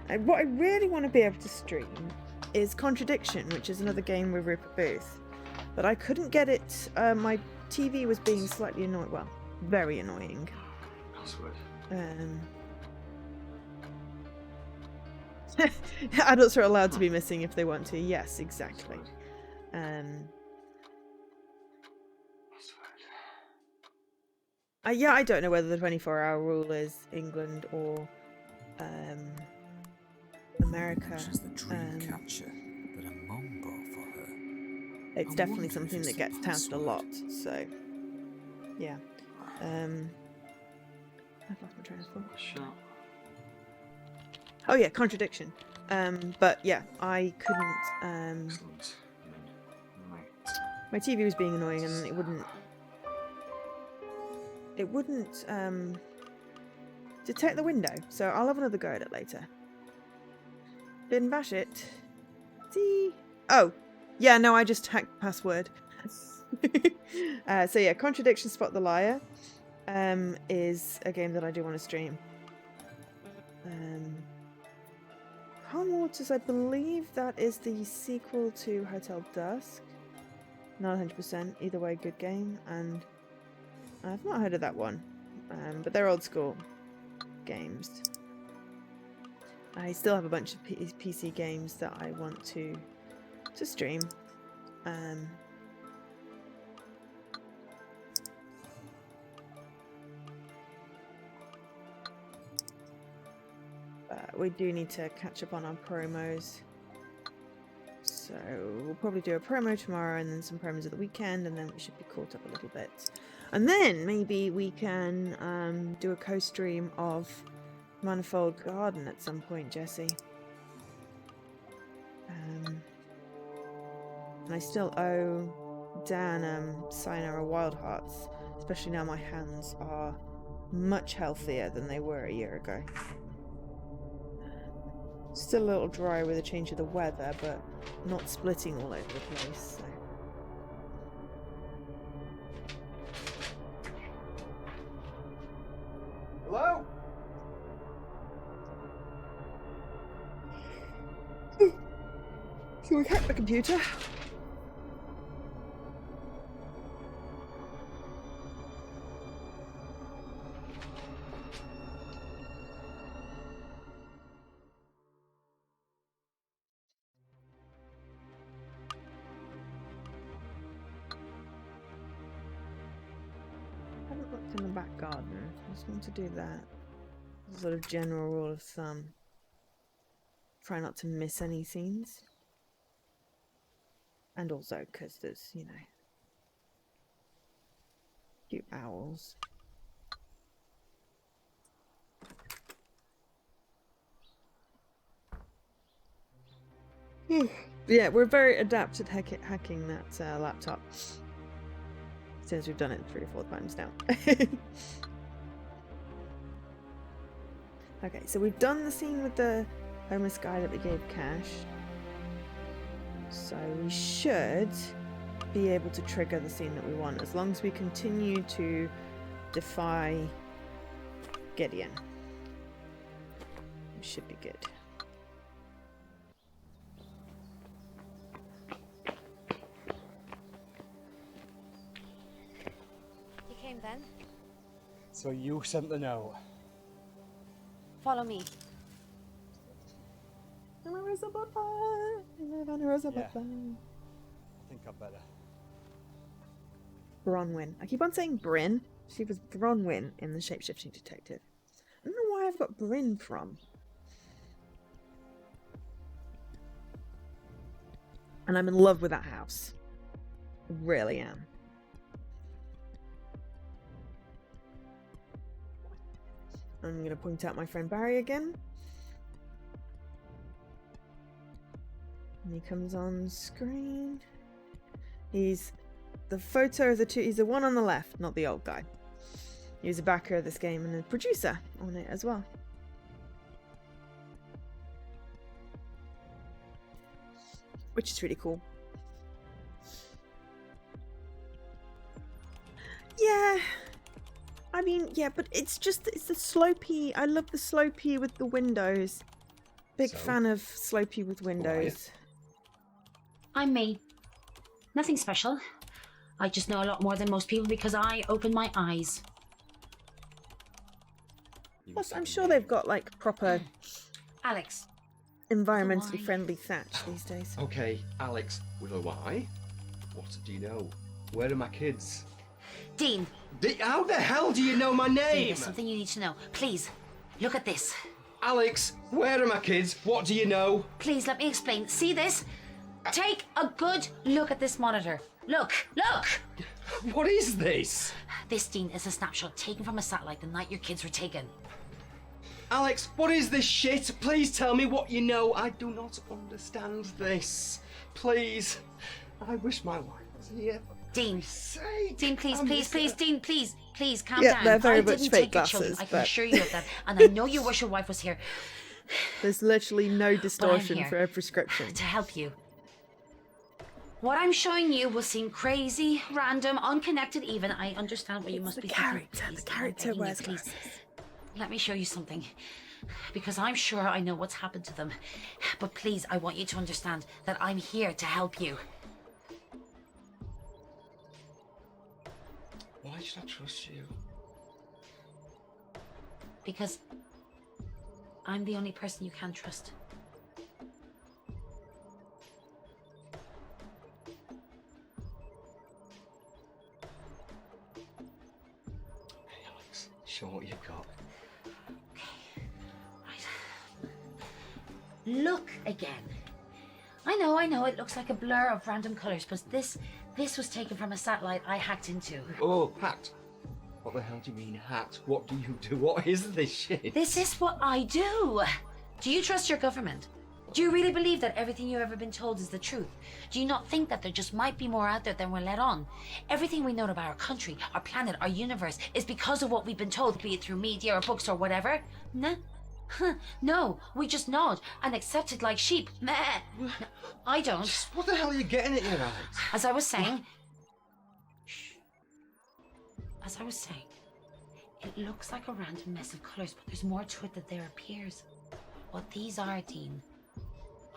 And what I really want to be able to stream is Contradiction, which is another game with Rupert Booth, but I couldn't get it. My TV was being slightly annoying, well, very annoying. Password. Adults are allowed to be missing if they want to. Yes, exactly. Yeah, I don't know whether the 24-hour rule is England or America. Mentions the dream catcher that a mum bought for her. It's I definitely wonder if something it's that the gets touted a lot. So, yeah. I've lost my train of thought. Oh yeah, Contradiction. But yeah, I couldn't. My TV was being annoying, and it wouldn't detect the window. So I'll have another go at it later. Didn't bash it. See? Oh, yeah. No, I just hacked password. So yeah, Contradiction, Spot the Liar, is a game that I do want to stream. Calm Waters, I believe that is the sequel to Hotel Dusk. Not 100%. Either way, good game, and I've not heard of that one. But they're old school games. I still have a bunch of PC games that I want to stream. We do need to catch up on our promos. So we'll probably do a promo tomorrow and then some promos at the weekend, and then we should be caught up a little bit. And then maybe we can do a co-stream of Manifold Garden at some point, Jesse. And I still owe Dan Sayonara Wild Hearts, especially now my hands are much healthier than they were a year ago. Still a little dry with a change of the weather, but not splitting all over the place. So. Hello? Can we hack the computer? I haven't looked in the back garden. I just want to do that. As a sort of general rule of thumb. Try not to miss any scenes. And also because there's, you know, cute owls. Yeah, we're very adept at hacking that laptop. Since we've done it 3 or 4 times now. Okay, so we've done the scene with the homeless guy that we gave cash. So we should be able to trigger the scene that we want, as long as we continue to defy Gideon. It should be good. You came then? So you sent the note? Follow me. Yeah. I think I better. Bronwyn. I keep on saying Bryn. She was Bronwyn in The Shapeshifting Detective. I don't know why I've got Bryn from. And I'm in love with that house. I really am. I'm going to point out my friend Barry again. And he comes on screen. He's the photo of the two. He's the one on the left, not the old guy. He's a backer of this game and a producer on it as well. Which is really cool. Yeah. I mean, yeah, but it's the slopey. I love the slopey with the windows. Big fan of slopey with windows. I'm me. Nothing special. I just know a lot more than most people because I open my eyes. Plus, I'm sure they've got like proper Alex. environmentally friendly thatch these days. Okay, Alex with a Y. What do you know? Where are my kids? Dean. How the hell do you know my Dean, name? there's something you need to know. Please, look at this. Alex, where are my kids? What do you know? Please, let me explain. See this? Take a good look at this monitor. Look, look! What is this? This, Dean, is a snapshot taken from a satellite the night your kids were taken. Alex, what is this shit? Please tell me what you know. I do not understand this. Please. I wish my wife was here. Dean. Sake. Dean, please, please, please, Dean, please, please, calm Yeah, down. they're very I much didn't fake take your children. glasses, I can but- assure you of that. And I know you wish your wife was here. There's literally no distortion here for a prescription. to help you. What I'm showing you will seem crazy, random, unconnected even. I understand what you must be thinking. The character wears glasses. Let me show you something. Because I'm sure I know what's happened to them. But please, I want you to understand that I'm here to help you. Why should I trust you? Because I'm the only person you can trust. Hey, Alex, show what you've got. Look again. I know, it looks like a blur of random colours, but this was taken from a satellite I hacked into. Oh, hacked. What the hell do you mean hacked? What do you do? What is this shit? This is what I do. Do you trust your government? Do you really believe that everything you've ever been told is the truth? Do you not think that there just might be more out there than we're let on? Everything we know about our country, our planet, our universe is because of what we've been told, be it through media or books or whatever? Nah. Huh, no, we just nod and accept it like sheep. Meh. No, I don't. What the hell are you getting at here, Alex? As I was saying... Shh. As I was saying, it looks like a random mess of colours, but there's more to it than there appears. What these are, Dean,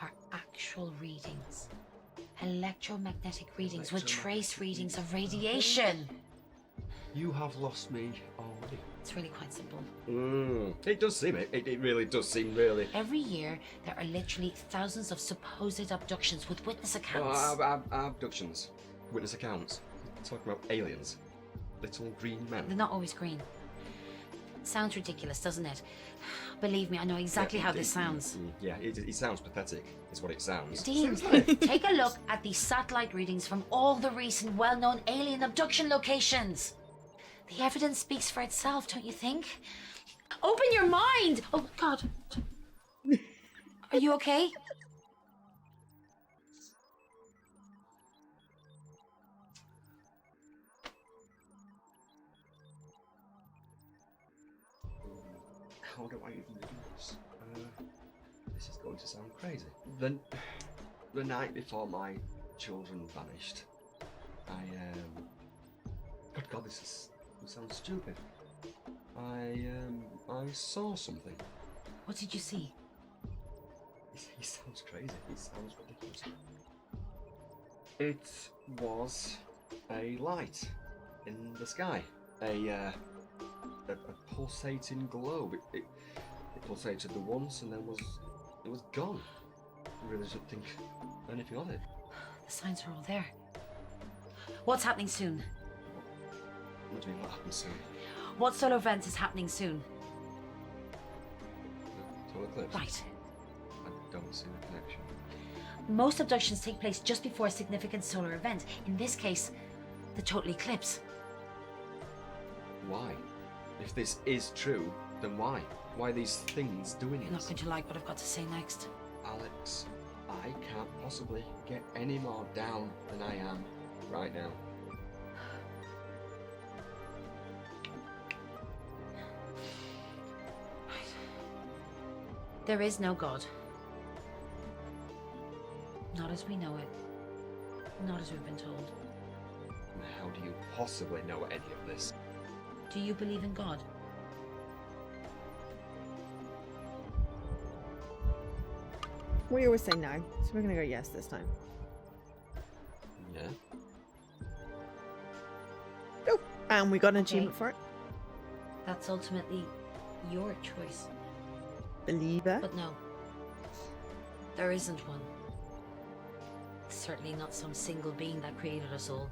are actual readings. Electromagnetic readings with trace readings of radiation. You have lost me already. It's really quite simple. It does seem it. It really does seem really. Every year, there are literally thousands of supposed abductions with witness accounts. Abductions. Witness accounts. Talking about aliens. Little green men. They're not always green. Sounds ridiculous, doesn't it? Believe me, I know exactly how this sounds. Yeah, it sounds pathetic, is what it sounds. Dean, take a look at these satellite readings from all the recent well-known alien abduction locations. The evidence speaks for itself, don't you think? Open your mind! Oh, God. Are you okay? How do I even do this? This is going to sound crazy. The night before my children vanished, Good God, this sounds stupid. I saw something. What did you see? He sounds crazy. He sounds ridiculous. It was a light in the sky. A pulsating globe. It pulsated the once and then it was gone. I really didn't think anything of it. The signs are all there. What's happening soon? What do you mean, what happens soon? What solar event is happening soon? Total eclipse? Right. I don't see the connection. Most abductions take place just before a significant solar event. In this case, the total eclipse. Why? If this is true, then why? Why are these things doing it? You're not going to like what I've got to say next. Alex, I can't possibly get any more down than I am right now. There is no God. Not as we know it. Not as we've been told. How do you possibly know any of this? Do you believe in God? We always say no, so we're gonna go yes this time. Yeah. Oh, and we got an Okay. achievement for it. That's ultimately your choice. Believer. But no. There isn't one. Certainly not some single being that created us all.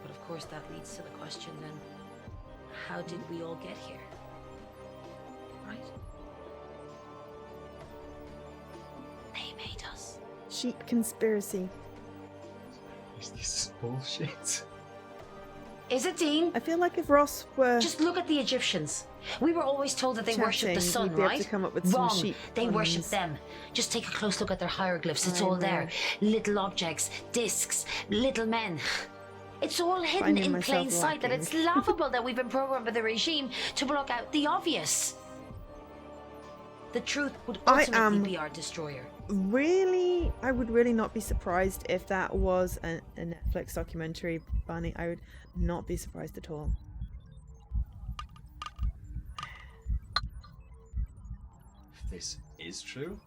But of course that leads to the question then, how did we all get here? Right? They made us. Sheep conspiracy. Is this bullshit? Is it, Dean? I feel like if Ross were Just look at the Egyptians. We were always told that they worshipped the chatting, sun, we'd be able right? to come up with some Wrong. sheep They puns. worship them. Just take a close look at their hieroglyphs. It's I all there. know. Little objects, discs, little men. It's all hidden Finding in myself plain sight that it's lacking. laughable that we've been programmed by the regime to block out the obvious. The truth would I ultimately am be our destroyer. Really, I would really not be surprised if that was a Netflix documentary, Barney. I would not be surprised at all. If this is true,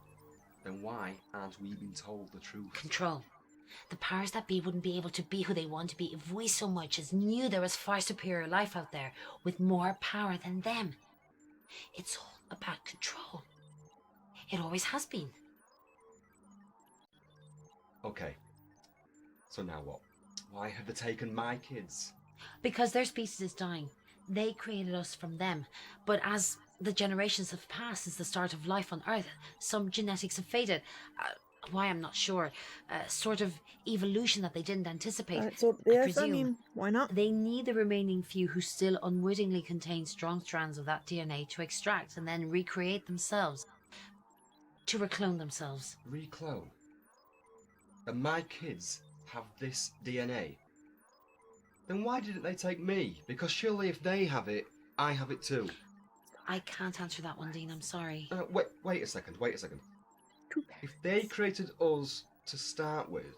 then why aren't we being told the truth? Control. The powers that be wouldn't be able to be who they want to be if we so much as knew there was far superior life out there with more power than them. It's all about control. It always has been. Okay. So now what? Why have they taken my kids? Because their species is dying. They created us from them. But as the generations have passed since the start of life on Earth, some genetics have faded. Why, I'm not sure. Sort of evolution that they didn't anticipate. So, I yes, I presume. mean, why not? They need the remaining few who still unwittingly contain strong strands of that DNA to extract and then recreate themselves. To reclone themselves. Reclone? And my kids have this DNA? Then why didn't they take me? Because surely if they have it, I have it too. I can't answer that one, Dean. I'm sorry. Wait a second. If they created us to start with,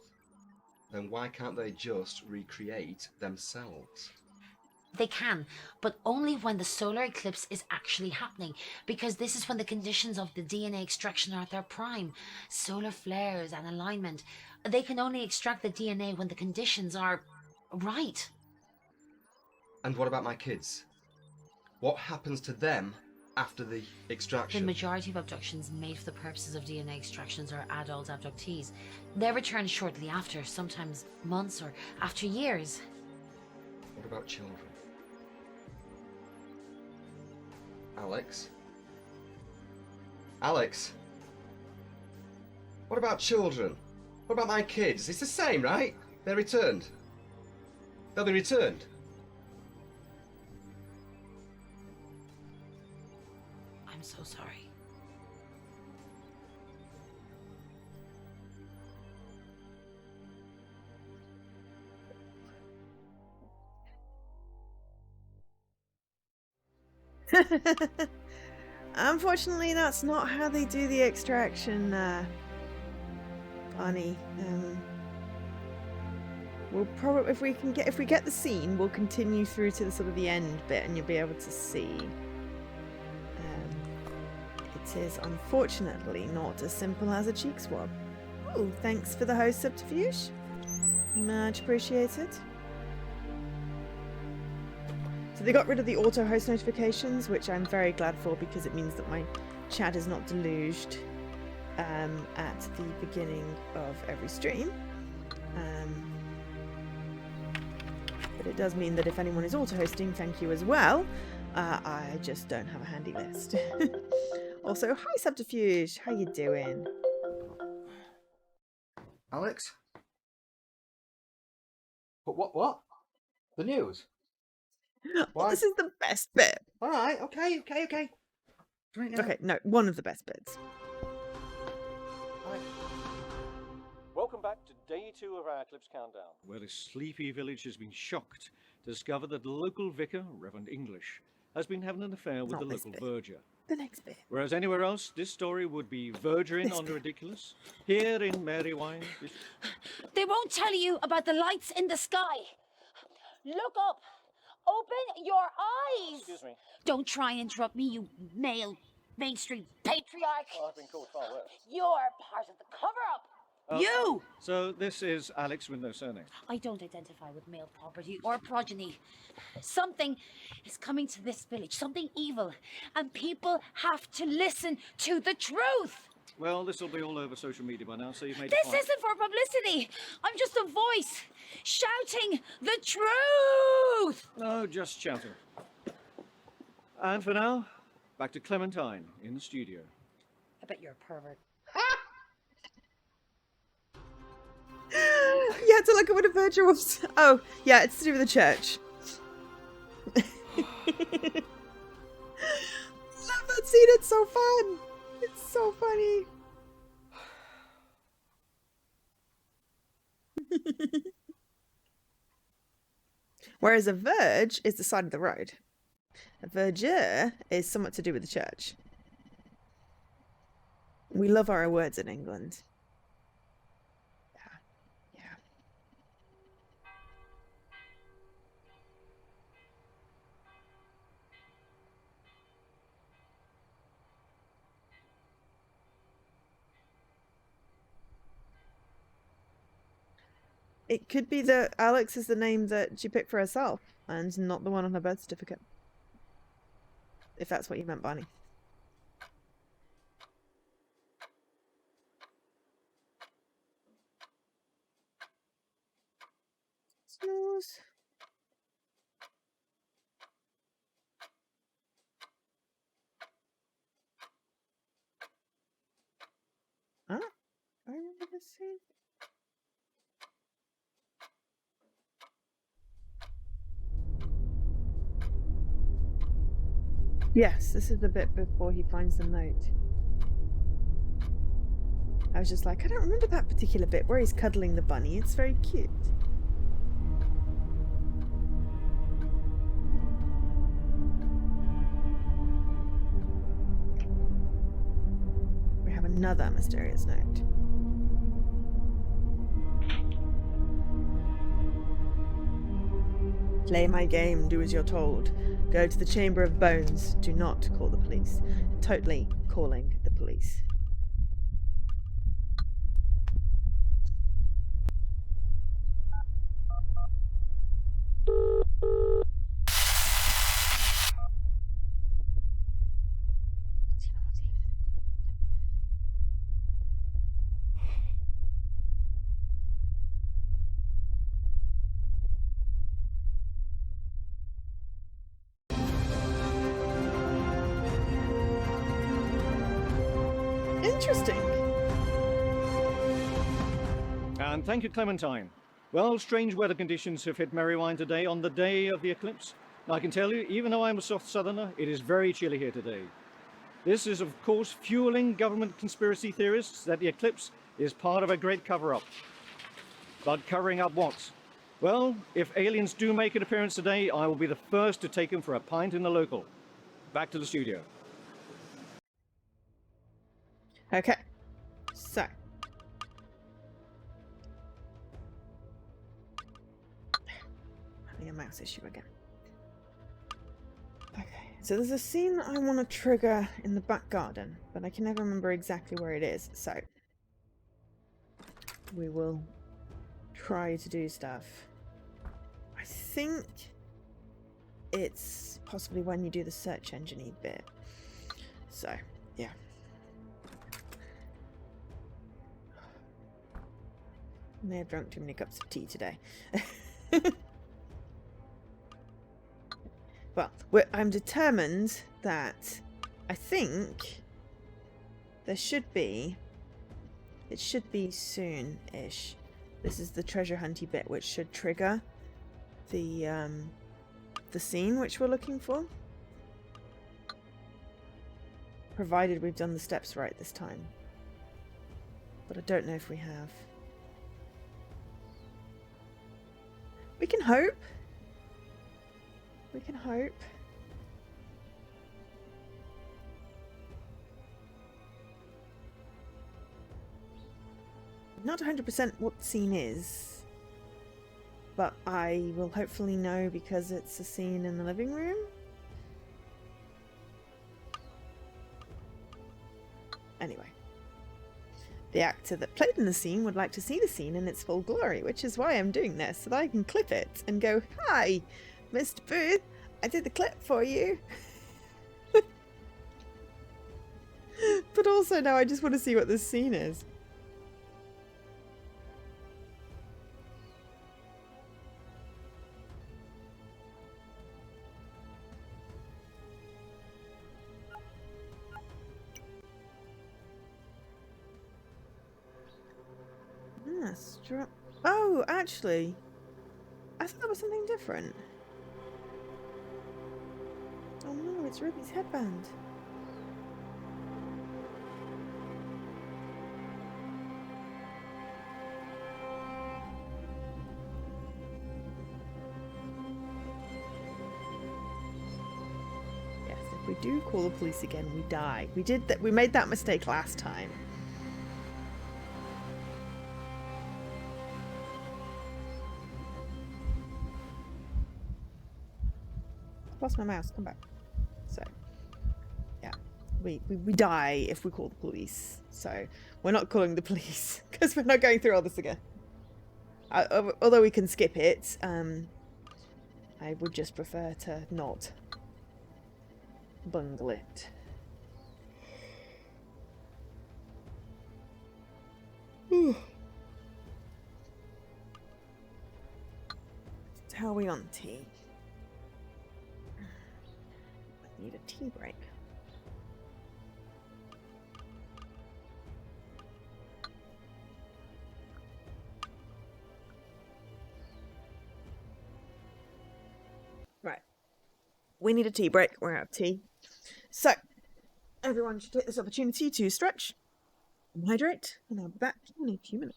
then why can't they just recreate themselves? They can, but only when the solar eclipse is actually happening, because this is when the conditions of the DNA extraction are at their prime. Solar flares and alignment. They can only extract the DNA when the conditions are right. And what about my kids? What happens to them after the extraction? The majority of abductions made for the purposes of DNA extractions are adult abductees. They're returned shortly after, sometimes months or after years. What about children? Alex? Alex? What about children? What about my kids? It's the same, right? They're returned. They'll be returned. I'm so sorry. Unfortunately, that's not how they do the extraction, Barney. We'll probably, if we get the scene, we'll continue through to the sort of the end bit, and you'll be able to see. It is unfortunately not as simple as a cheek swab. Oh, thanks for the host subterfuge. Much appreciated. So they got rid of the auto host notifications, which I'm very glad for because it means that my chat is not deluged at the beginning of every stream. But it does mean that if anyone is auto-hosting, thank you as well. I just don't have a handy list. Also, hi Subterfuge, how you doing? Alex? What? The news? Well, this is the best bit. Alright, okay. Okay, no, one of the best bits. Welcome back to day 2 of our Eclipse Countdown, where this sleepy village has been shocked to discover that the local vicar, Reverend English, has been having an affair with the local verger. The next bit. Whereas anywhere else, this story would be verging on the ridiculous. Here in Marywine... They won't tell you about the lights in the sky. Look up. Open your eyes. Excuse me. Don't try and interrupt me, you male mainstream patriarch. Oh, I've been called far worse. You're part of the cover-up. You! So this is Alex with no surname. I don't identify with male property or progeny. Something is coming to this village, something evil, and people have to listen to the truth. Well, this will be all over social media by now, so you've made This a point. isn't for publicity. I'm just a voice shouting the truth. No, just shouting. And for now, back to Clementine in the studio. I bet you're a pervert. You had to look at what a verger was. Oh, yeah, it's to do with the church. Love that scene, it's so fun. It's so funny. Whereas a verge is the side of the road. A verger is somewhat to do with the church. We love our words in England. It could be that Alex is the name that she picked for herself and not the one on her birth certificate. If that's what you meant, Barney. Snooze. Huh? I remember this scene. Yes, this is the bit before he finds the note. I was just like, I don't remember that particular bit where he's cuddling the bunny. It's very cute. We have another mysterious note. Play my game, do as you're told. Go to the Chamber of Bones. Do not call the police. Totally calling the police. Interesting. And thank you, Clementine. Well, strange weather conditions have hit Marywine today on the day of the eclipse. And I can tell you, even though I'm a soft southerner, it is very chilly here today. This is, of course, fueling government conspiracy theorists that the eclipse is part of a great cover-up. But covering up what? Well, if aliens do make an appearance today, I will be the first to take them for a pint in the local. Back to the studio. Okay, so definitely a mouse issue again. Okay, so there's a scene that I want to trigger in the back garden, but I can never remember exactly where it is, so we will try to do stuff. I think it's possibly when you do the search engine-y bit. So, yeah. I may have drunk too many cups of tea today. Well, I'm determined that I think there should be... It should be soon-ish. This is the treasure hunty bit, which should trigger the scene which we're looking for. Provided we've done the steps right this time. But I don't know if we have. We can hope. We can hope. Not 100% what the scene is, but I will hopefully know because it's a scene in the living room. Anyway, the actor that played in the scene would like to see the scene in its full glory, which is why I'm doing this, so that I can clip it and go, "Hi, Mr. Booth, I did the clip for you." But also now I just want to see what this scene is. Oh, actually, I thought that was something different. Oh no, it's Ruby's headband. Yes, if we do call the police again, we die. We did that. We made that mistake last time. Lost my mouse. Come back. So, yeah, we die if we call the police. So we're not calling the police because we're not going through all this again. Although we can skip it, I would just prefer to not bungle it. How are we on tea? I need a tea break. Right. We need a tea break. We're out of tea. So, everyone should take this opportunity to stretch and hydrate, and I'll be back in a few minutes.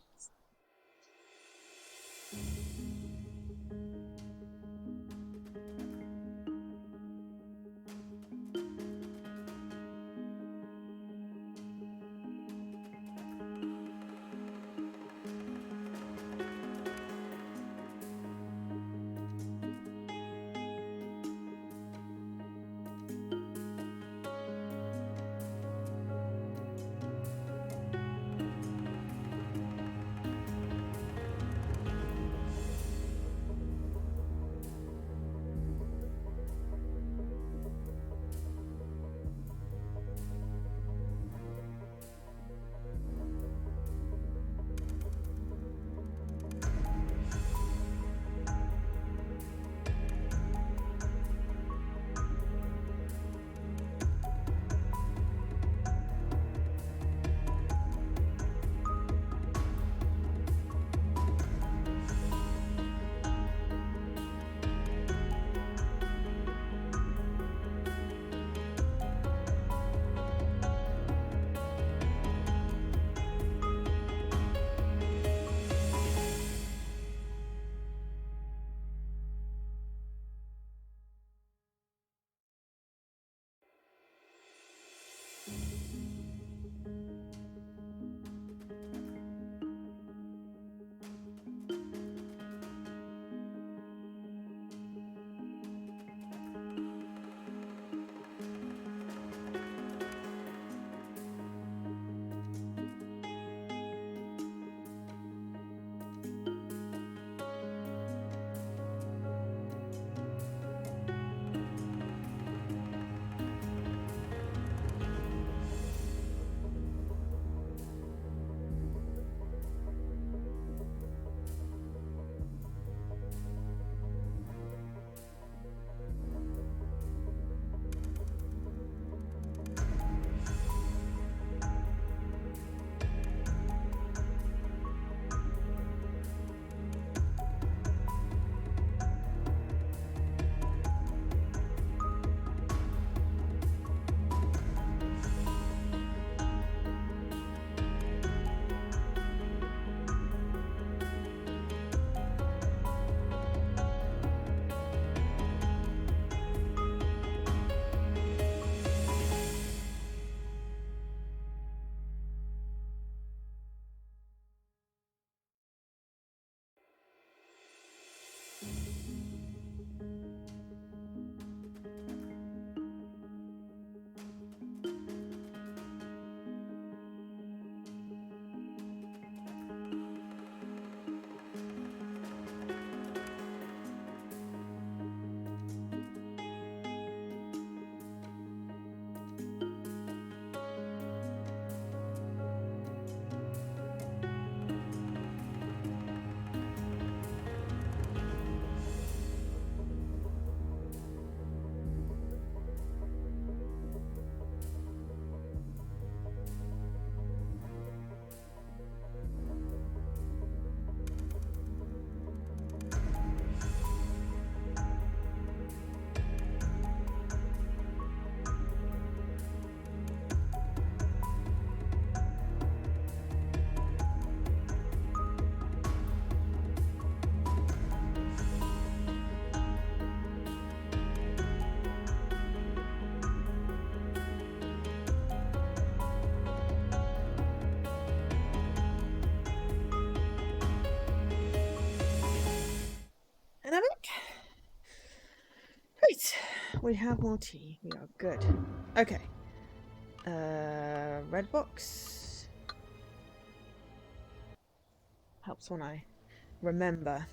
dynamic. Great. We have more tea. We are good. Okay. Red box. Helps when I remember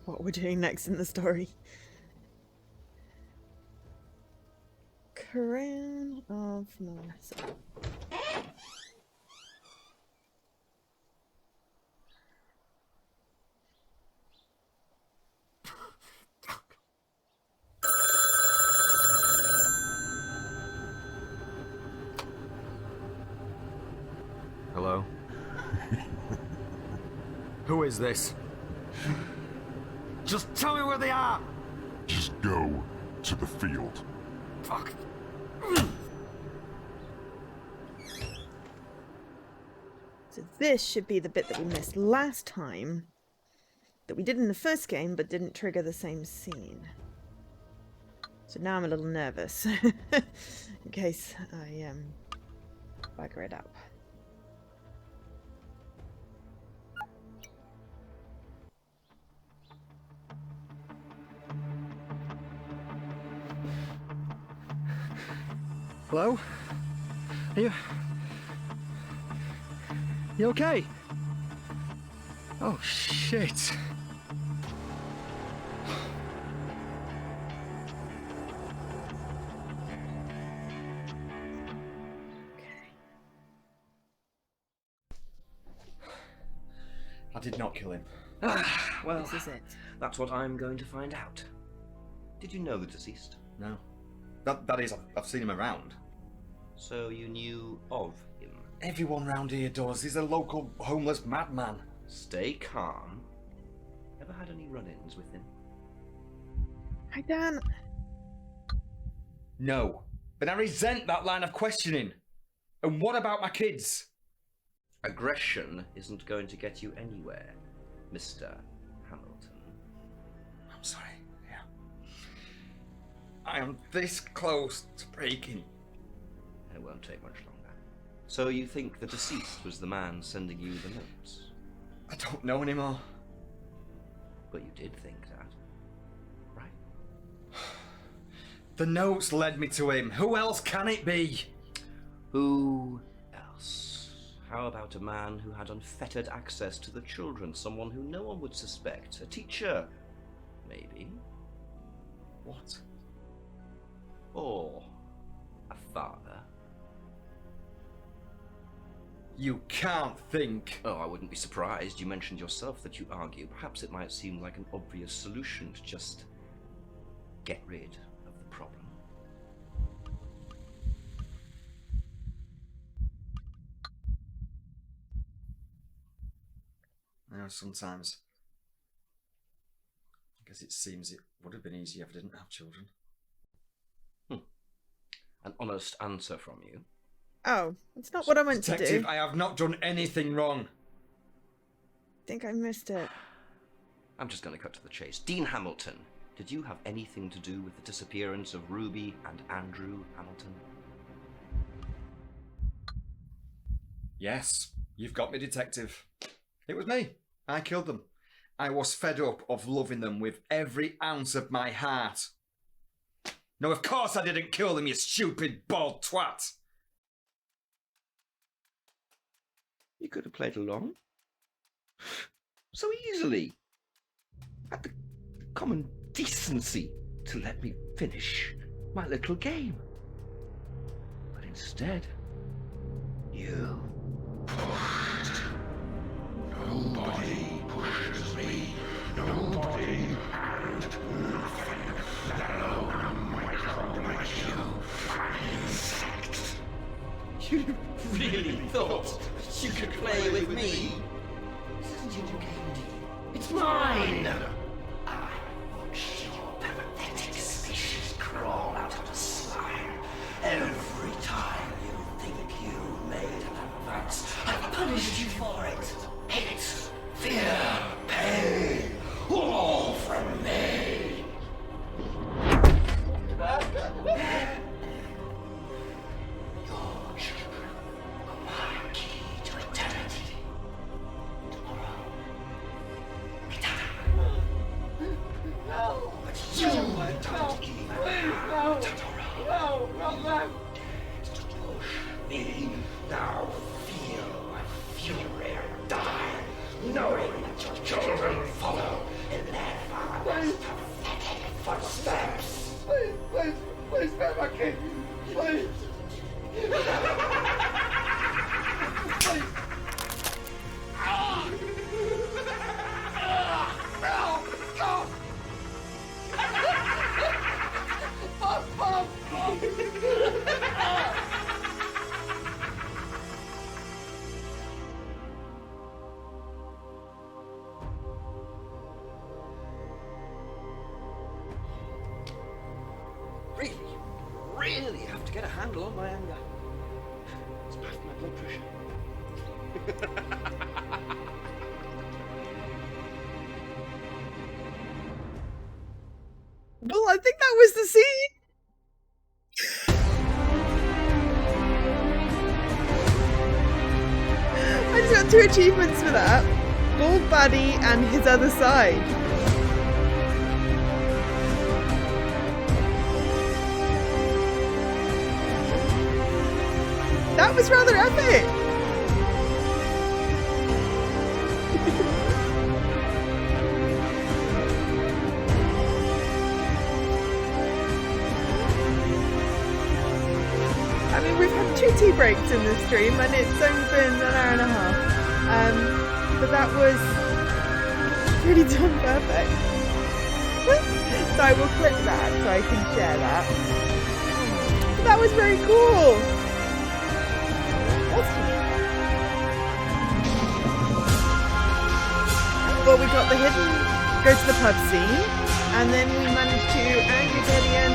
what we're doing next in the story. Crown of Melissa. Hello? Who is this? Just tell me where they are! Just go to the field. Fuck. So this should be the bit that we missed last time, that we did in the first game, but didn't trigger the same scene. So now I'm a little nervous, in case I bugger it up. Hello? Are you... You okay? Oh, shit. I did not kill him. Well, This is it. that's what I'm going to find out. Did you know the deceased? No. That is, I've seen him around. So you knew of him? Everyone round here does. He's a local homeless madman. Stay calm. Ever had any run-ins with him? Hi, Dan. No. But I resent that line of questioning. And what about my kids? Aggression isn't going to get you anywhere, Mr. Hamilton. I'm sorry. Yeah. I am this close to breaking. It won't take much longer. So you think the deceased was the man sending you the notes? I don't know anymore. But you did think that, right? The notes led me to him. Who else can it be? Who else? How about a man who had unfettered access to the children? Someone who no one would suspect? A teacher? Maybe. What? Or a father? You can't think. Oh, I wouldn't be surprised. You mentioned yourself that you argue. Perhaps it might seem like an obvious solution to just get rid of the problem. You know, sometimes I guess it seems it would have been easier if I didn't have children. An honest answer from you. Oh, that's not what I meant to Detective, do. I have not done anything wrong. I think I missed it. I'm just going to cut to the chase. Dean Hamilton, did you have anything to do with the disappearance of Ruby and Andrew Hamilton? Yes, you've got me, Detective. It was me. I killed them. I was fed up of loving them with every ounce of my heart. No, of course I didn't kill them, you stupid bald twat. You could have played along. So easily. Had the common decency to let me finish my little game. But instead, you pushed. Nobody pushes me. Nobody and nothing, let alone a microbe like you, insect. You really thought you could play with me? This isn't your game, Dean. It's mine! I watched your pathetic species crawl out of the slime. Every time you think you made an advance, I punished you for it. Hate, fear, pain, all from me. Your children are my key to eternity. Tomorrow, return. Okay, please. Please. No! Stop! Mom! Really have to get a handle on my anger. It's bad for my blood pressure. Well, I think that was the scene. I just got 2 achievements for that. Bald Baddie and His Other Side. That was rather epic. I mean, we've had 2 tea breaks in this stream and it's only been an hour and a half. But that was pretty damn perfect. So I will clip that so I can share that. But that was very cool. Well, we got the hidden go to the pub scene, and then we managed to anger Gideon.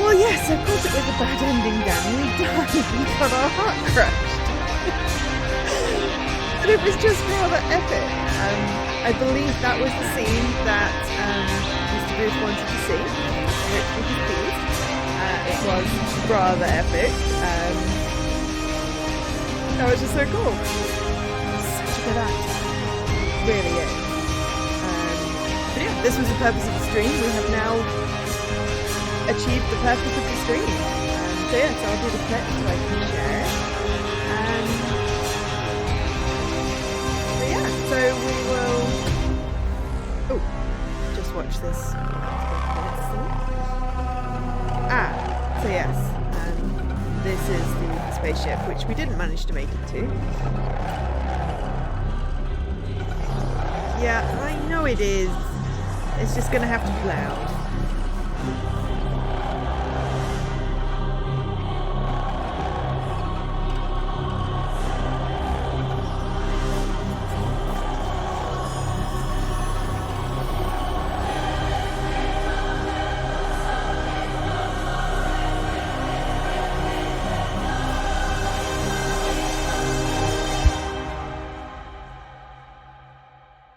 Well, yes, of course it was a bad ending, Dan. We died. We got our heart crushed. But it was just rather epic. I believe that was the scene that Mr. Bruce wanted to see, which was pleased. It was rather epic. That was just so cool. Such a good act. Really is. But yeah, this was the purpose of the stream. We have now achieved the purpose of the stream. So yeah, so I'll do the clip so I can share it. So yeah, so we will... Oh, just watch this. So yes, this is the spaceship, which we didn't manage to make it to. Yeah, I know it is. It's just gonna have to be loud.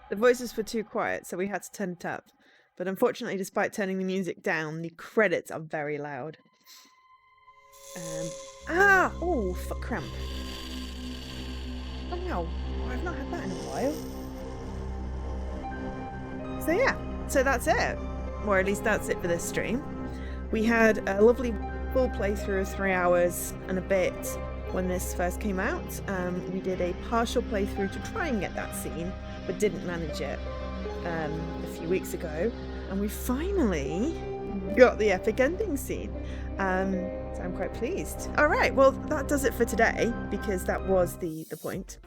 The voices were too quiet, so we had to turn it up. But unfortunately, despite turning the music down, the credits are very loud. Oh, foot cramp. Oh no, I've not had that in a while. So yeah, so that's it. Or at least that's it for this stream. We had a lovely full playthrough of 3 hours and a bit when this first came out. We did a partial playthrough to try and get that scene, but didn't manage it a few weeks ago, and we finally got the epic ending scene. So I'm quite pleased. All right, well that does it for today because that was the point.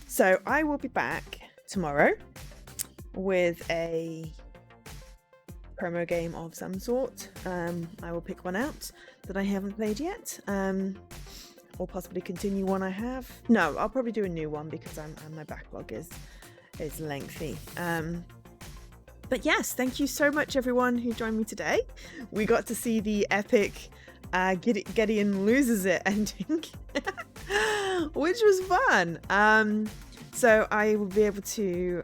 So I will be back tomorrow with a promo game of some sort. I will pick one out that I haven't played yet. Or possibly continue one I have. No, I'll probably do a new one because my backlog is lengthy. But yes, thank you so much everyone who joined me today. We got to see the epic Gideon loses it ending, which was fun. So I will be able to,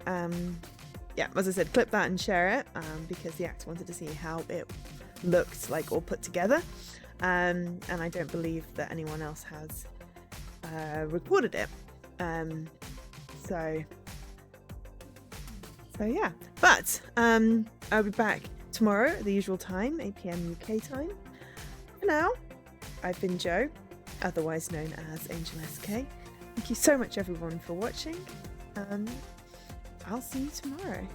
yeah, as I said, clip that and share it because the actor wanted to see how it looked like all put together. And I don't believe that anyone else has recorded it. So yeah, but I'll be back tomorrow at the usual time, 8 PM UK time. For now, I've been Jo, otherwise known as Angel SK. Thank you so much everyone for watching. I'll see you tomorrow.